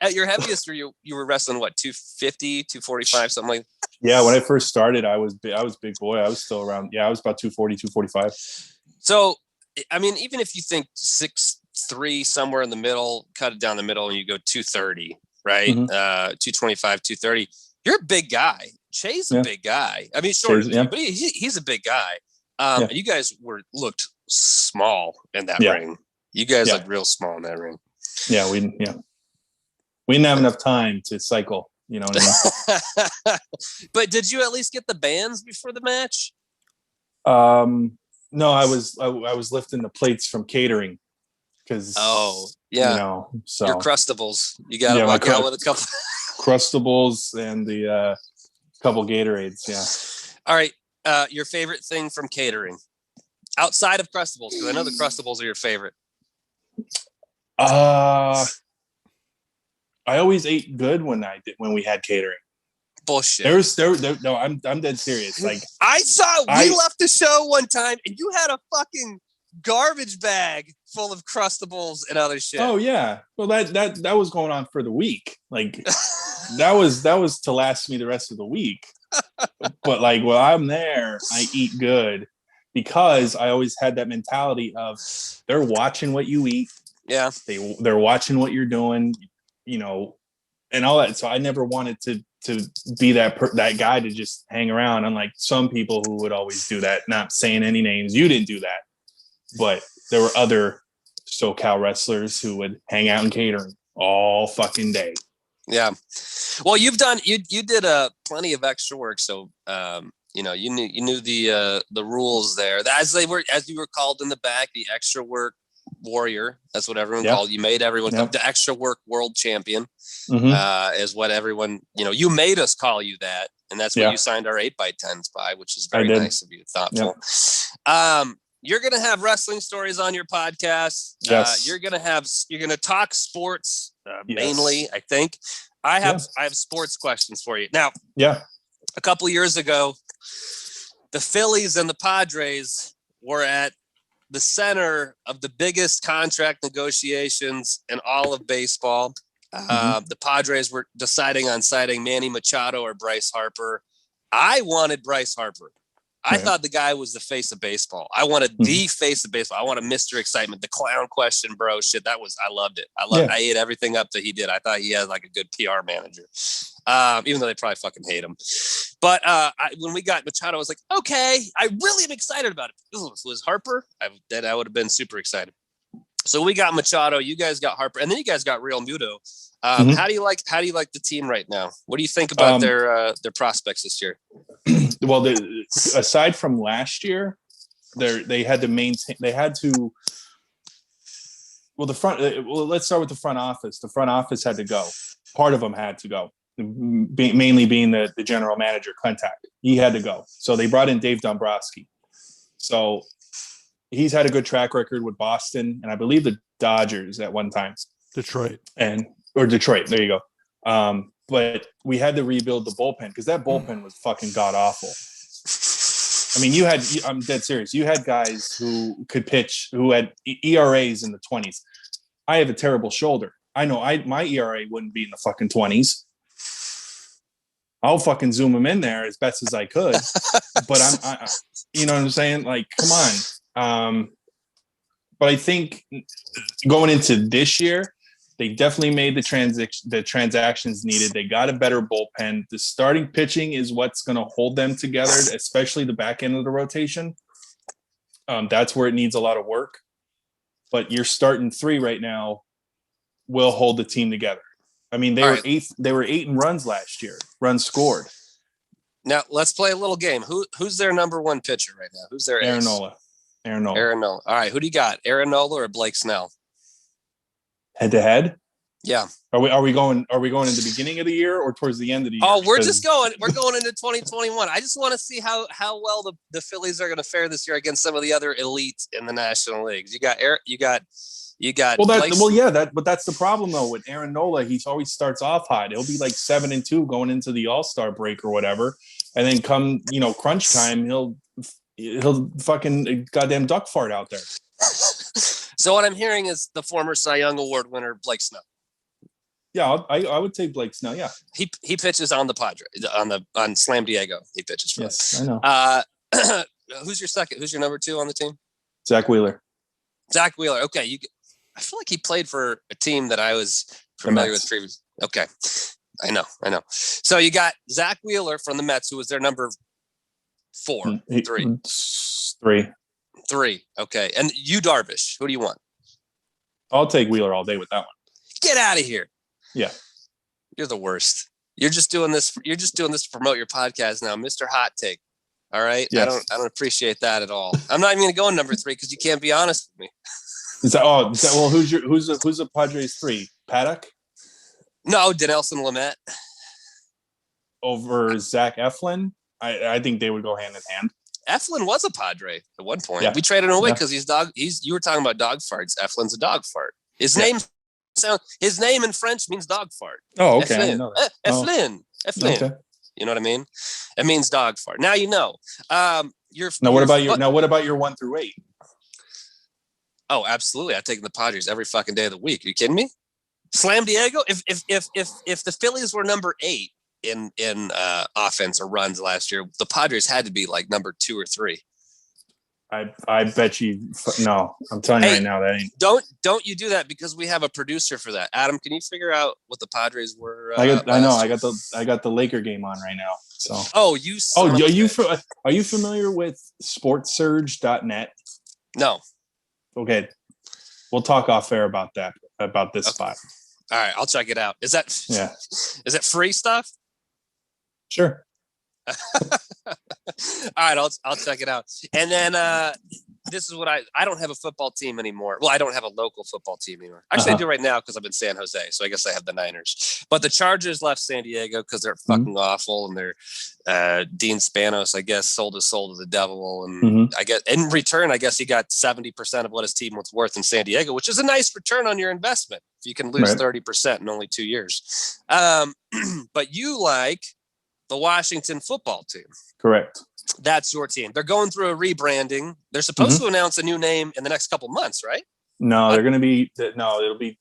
S2: At your heaviest, you were wrestling what, 250, 245, something like that?
S3: Yeah, when I first started, I was big boy. I was still around. Yeah, I was about 240, 245. So,
S2: I mean, even if you think 6'3", somewhere in the middle, cut it down the middle, and you go 230, right? Mm-hmm. 225, 230. You're a big guy. Che's a big guy. I mean, shorter than you, but he's a big guy. You guys looked small in that ring. You guys looked real small in that ring.
S3: Yeah, we didn't have enough time to cycle. You know what I
S2: mean? But did you at least get the bands before the match?
S3: No, I was lifting the plates from catering because
S2: so
S3: your
S2: Crustables. You got to walk out with a couple
S3: Crustables and the couple Gatorades. Yeah.
S2: All right. Your favorite thing from catering outside of Crustables, because I know the Crustables are your favorite.
S3: I always ate good when we had catering.
S2: Bullshit.
S3: No, I'm dead serious. Like
S2: we left the show one time and you had a fucking garbage bag full of Crustables and other shit.
S3: Oh yeah. Well, that was going on for the week. Like that was to last me the rest of the week. But like while I'm there, I eat good because I always had that mentality of they're watching what you eat.
S2: Yeah.
S3: They're watching what you're doing, and all that. So I never wanted to be that guy to just hang around, unlike some people who would always do that. Not saying any names. You didn't do that. But there were other SoCal wrestlers who would hang out in catering all fucking day.
S2: Yeah. Well, you did plenty of extra work. So, you knew the rules there as you were called in the back, the extra work warrior. That's what everyone called. You made everyone the extra work world champion, is what everyone, you made us call you that. And that's what you signed our 8x10s by, which is very nice of you. Thoughtful. Yep. You're going to have wrestling stories on your podcast.
S3: Yes.
S2: You're going to talk sports mainly, I think. I have sports questions for you. Now, a couple years ago, the Phillies and the Padres were at the center of the biggest contract negotiations in all of baseball. The Padres were deciding on signing Manny Machado or Bryce Harper. I wanted Bryce Harper. I thought the guy was the face of baseball. I wanted the face of baseball. I wanted Mr. Excitement, the clown question, bro. Shit, I loved it. I ate everything up that he did. I thought he had like a good PR manager, even though they probably fucking hate him. But when we got Machado, I was like, okay, I really am excited about it. If it was Harper, I would have been super excited. So we got Machado. You guys got Harper, and then you guys got Real Muto. How do you like the team right now? What do you think about their prospects this year?
S3: Well, aside from last year, they had to maintain. They had to. Well, let's start with the front office. The front office had to go. Part of them had to go, mainly being the general manager, Klentak. He had to go. So they brought in Dave Dombrowski. So he's had a good track record with Boston, and I believe the Dodgers at one time.
S4: Detroit.
S3: Or Detroit. There you go. But we had to rebuild the bullpen because that bullpen was fucking god awful. I mean, I'm dead serious. You had guys who could pitch, who had ERAs in the 20s. I have a terrible shoulder. I know my ERA wouldn't be in the fucking 20s. I'll fucking zoom them in there as best as I could. But you know what I'm saying? Like, come on. But I think going into this year, they definitely made the transactions needed. They got a better bullpen. The starting pitching is what's going to hold them together, especially the back end of the rotation. That's where it needs a lot of work. But your starting three right now will hold the team together. I mean, they were 8 in runs last year. Runs scored.
S2: Now let's play a little game. Who's their number one pitcher right now? Who's their
S3: Aaron
S2: ace?
S3: Nola.
S2: All right, who do you got? Aaron Nola or Blake Snell?
S3: Head to head?
S2: Yeah.
S3: Are we going in the beginning of the year or towards the end of the year?
S2: Oh, we're going into 2021. I just want to see how well the Phillies are going to fare this year against some of the other elites in the National Leagues. You got
S3: but that's the problem though with Aaron Nola. He always starts off hot. He'll be like 7-2 going into the All-Star break or whatever, and then come crunch time, he'll fucking goddamn duck fart out there.
S2: So what I'm hearing is the former Cy Young Award winner Blake Snell.
S3: Yeah, I would take Blake Snell. Yeah,
S2: he pitches on the Padres on Slam Diego. He pitches for.
S3: Yes, I
S2: know. Who's your second? Who's your number 2 on the team?
S3: Zach Wheeler.
S2: Okay, I feel like he played for a team that I was familiar with previously. Okay, I know. So you got Zach Wheeler from the Mets, who was their number 4, 3. 3. Okay, and you Darvish. Who do you want?
S3: I'll take Wheeler all day with that one.
S2: Get out of here.
S3: Yeah.
S2: You're the worst. You're just doing this to promote your podcast now, Mr. Hot Take. All right.
S3: Yes.
S2: I don't appreciate that at all. I'm not even going to go in number 3 because you can't be honest with me.
S3: Well, who's the Padres 3? Paddock?
S2: No, Dinelson Lamet.
S3: Over Zach Eflin? I think they would go hand in hand.
S2: Eflin was a Padre at one point.
S3: Yeah.
S2: We traded him away because you were talking about dog farts. Eflin's a dog fart. His name in French means dog fart.
S3: Oh, okay.
S2: Eflin.
S3: I didn't know that.
S2: Eflin.
S3: Okay.
S2: You know what I mean? It means dog fart. Now you know.
S3: What about your 1 through 8?
S2: Oh, absolutely. I've taken the Padres every fucking day of the week. Are you kidding me? Slam Diego. If the Phillies were number 8 in offense or runs last year, the Padres had to be like number 2 or 3.
S3: I bet you no. I'm telling you right now that ain't.
S2: Don't you do that because we have a producer for that. Adam, can you figure out what the Padres were?
S3: I got the Laker game on right now. So. Are you familiar with sportsurge.net?
S2: No.
S3: Okay. We'll talk off air about this spot.
S2: All right, I'll check it out. Is it free stuff?
S3: Sure.
S2: All right, I'll check it out. And then this is what I don't have a football team anymore. Well, I don't have a local football team anymore. Actually, I do right now because I'm in San Jose, so I guess I have the Niners. But the Chargers left San Diego because they're fucking awful, and they're Dean Spanos, I guess, sold his soul to the devil, and I guess in return, I guess he got 70% of what his team was worth in San Diego, which is a nice return on your investment if you can lose 30% in only 2 years. But you like the Washington football team. Correct. That's your team. They're going through a rebranding. They're supposed to announce a new name in the next couple months, right?
S3: No, they're going to be it'll be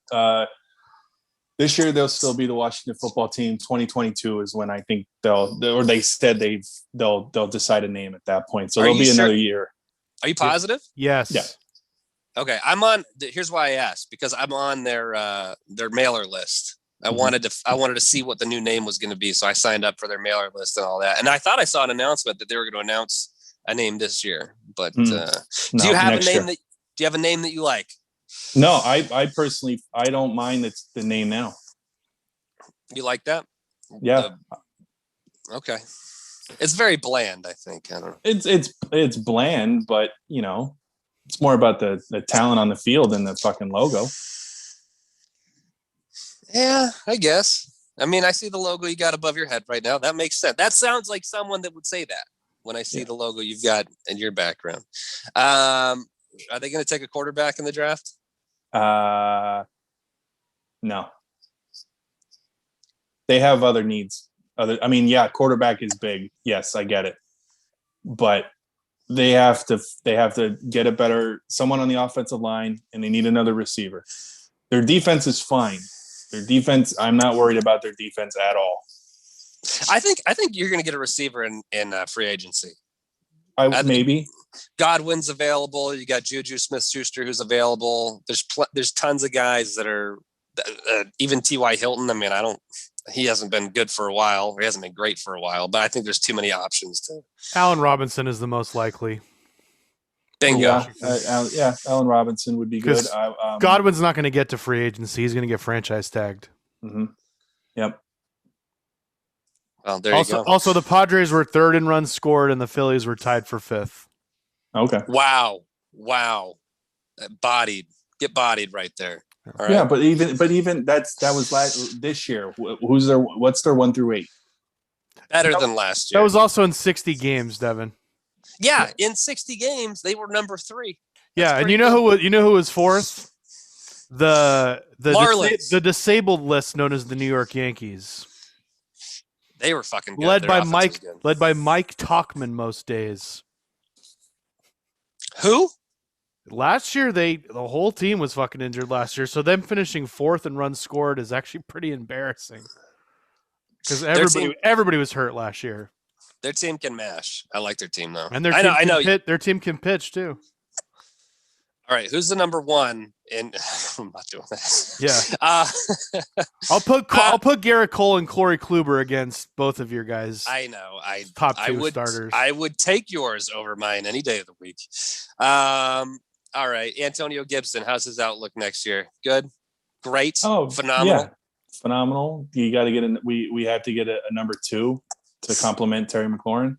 S3: this year. They'll still be the Washington football team. 2022 is when I think they'll decide a name at that point. So there'll be another year.
S2: Are you positive?
S4: Yes.
S3: Yeah.
S2: Okay. Here's why I asked, because I'm on their mailer list. I wanted to see what the new name was going to be, so I signed up for their mailer list and all that. And I thought I saw an announcement that they were going to announce a name this year. But do you have a name that you like?
S3: No, I personally don't mind the name now.
S2: You like that?
S3: Yeah.
S2: Okay. It's very bland, I think. I don't know.
S3: It's bland, but it's more about the talent on the field than the fucking logo.
S2: Yeah, I guess. I mean, I see the logo you got above your head right now. That makes sense. That sounds like someone that would say that when I see the logo you've got in your background. Are they going to take a quarterback in the draft?
S3: No. They have other needs. Quarterback is big. Yes, I get it. But they have to get someone on the offensive line, and they need another receiver. Their defense is fine. I'm not worried about their defense at all.
S2: I think you're going to get a receiver in free agency.
S3: Maybe.
S2: Godwin's available. You got Juju Smith-Schuster who's available. There's tons of guys that are even T.Y. Hilton. I mean, he hasn't been good for a while. Or he hasn't been great for a while, but I think there's too many options to.
S4: Allen Robinson is the most likely.
S2: Bingo.
S3: Allen Robinson would be good.
S4: Godwin's not going to get to free agency. He's going to get franchise tagged.
S3: Mm-hmm. Yep.
S2: Well, there you go.
S4: Also, the Padres were third in runs scored, and the Phillies were tied for fifth.
S3: Okay.
S2: Wow. Get bodied right there. All right.
S3: Yeah, but even that was this year. What's their 1 through 8?
S2: Better than last year.
S4: That was also in 60 games, Devin.
S2: Yeah, in 60 games they were number 3.
S4: Yeah, and you know who was fourth? The disabled list known as the New York Yankees.
S2: They were fucking good.
S4: Led by Mike Tauchman most days.
S2: Who?
S4: Last year, the whole team was fucking injured last year, so them finishing fourth in runs scored is actually pretty embarrassing. Because everybody was hurt last year.
S2: Their team can mash. I like their team though.
S4: And their team can pitch too.
S2: All right, who's the number 1? I'm not doing this.
S4: Yeah. I'll put Garrett Cole and Corey Kluber against both of your guys.
S2: I know.
S4: Top two starters.
S2: I would take yours over mine any day of the week. All right, Antonio Gibson. How's his outlook next year? Good, great, phenomenal.
S3: Yeah. Phenomenal. You got to get in. We have to get a number 2 to complement Terry McLaurin.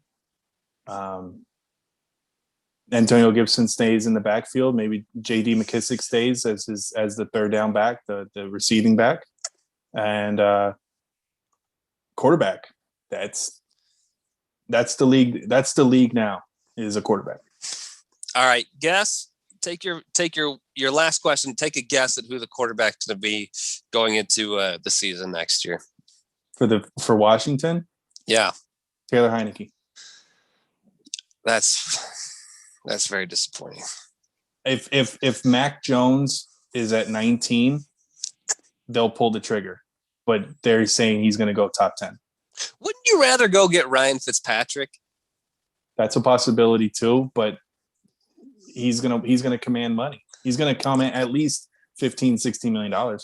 S3: Antonio Gibson stays in the backfield. Maybe J.D. McKissick stays as the third down back, the receiving back, and quarterback. That's the league. That's the league now. Is a quarterback.
S2: All right, guess. Take your last question. Take a guess at who the quarterback's going to be going into the season next year
S3: for Washington.
S2: Yeah,
S3: Taylor Heineke.
S2: That's very disappointing.
S3: If Mac Jones is at 19, they'll pull the trigger, but they're saying he's going to go top 10.
S2: Wouldn't you rather go get Ryan Fitzpatrick?
S3: That's a possibility too, but he's gonna command money. He's gonna command at least $15-16 million.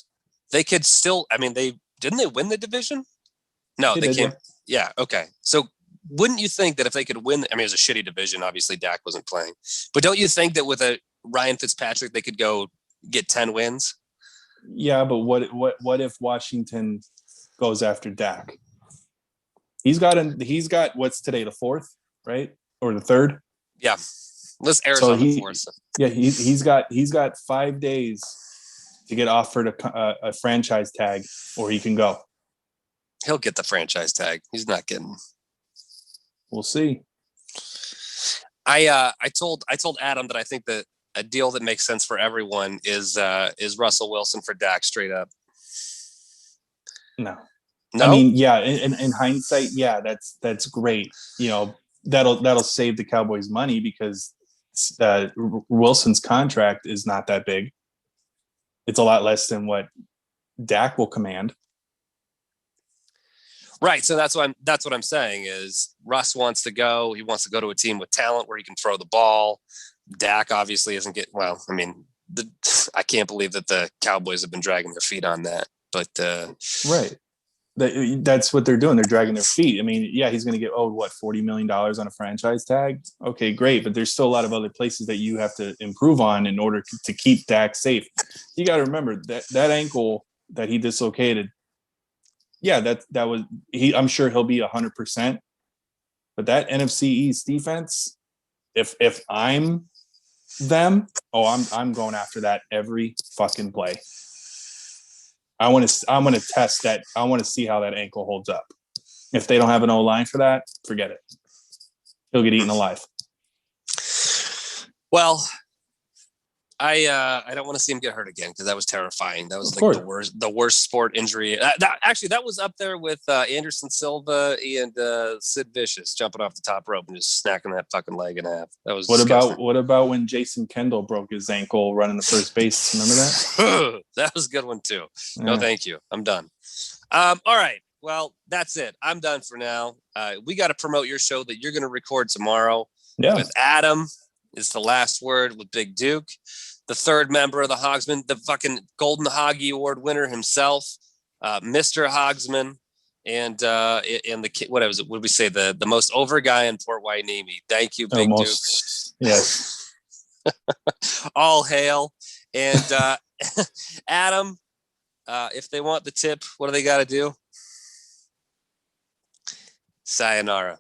S2: They could still. I mean, didn't they win the division? No, they can't. Yeah. Okay. So wouldn't you think that if they could win? I mean, it was a shitty division. Obviously, Dak wasn't playing, but don't you think that with a Ryan Fitzpatrick, they could go get 10 wins?
S3: Yeah, but what if Washington goes after Dak? He's got what's today, the 4th, right? Or the 3rd?
S2: Yeah. Let's Arizona the 4th.
S3: Yeah, he's got 5 days to get offered a franchise tag, or he can go.
S2: He'll get the franchise tag. He's not getting.
S3: We'll see.
S2: I told Adam that I think that a deal that makes sense for everyone is Russell Wilson for Dak straight up.
S3: No. I mean, yeah, in hindsight, yeah, that's great. You know, that'll save the Cowboys money because Wilson's contract is not that big. It's a lot less than what Dak will command.
S2: Right. So that's what I'm saying is Russ wants to go. He wants to go to a team with talent where he can throw the ball. Dak obviously isn't getting well. I mean, I can't believe that the Cowboys have been dragging their feet on that. But
S3: right. That's what they're doing. They're dragging their feet. I mean, yeah, he's going to get, $40 million on a franchise tag. Okay, great. But there's still a lot of other places that you have to improve on in order to keep Dak safe. You got to remember that ankle that he dislocated. Yeah, that was he. I'm sure he'll be 100%. But that NFC East defense, if I'm them, I'm going after that every fucking play. I'm going to test that. I want to see how that ankle holds up. If they don't have an O-line for that, forget it. He'll get eaten alive.
S2: Well, I don't want to see him get hurt again because that was terrifying. That was like the worst sport injury. That was up there with Anderson Silva and Sid Vicious jumping off the top rope and just snacking that fucking leg in half. That was
S3: what about when Jason Kendall broke his ankle running the first base? Remember that?
S2: That was a good one too. Yeah. No, thank you. I'm done. All right. Well, that's it. I'm done for now. We got to promote your show that you're going to record tomorrow with Adam is the last word with Big Duke. The third member of the Hogsmen, the fucking Golden Hoggy Award winner himself, Mr. Hogsman, and the what was it? What did we say? The most over guy in Port Hueneme. Thank you, Big Duke.
S3: Yes.
S2: All hail. And Adam, if they want the tip, what do they got to do? Sayonara.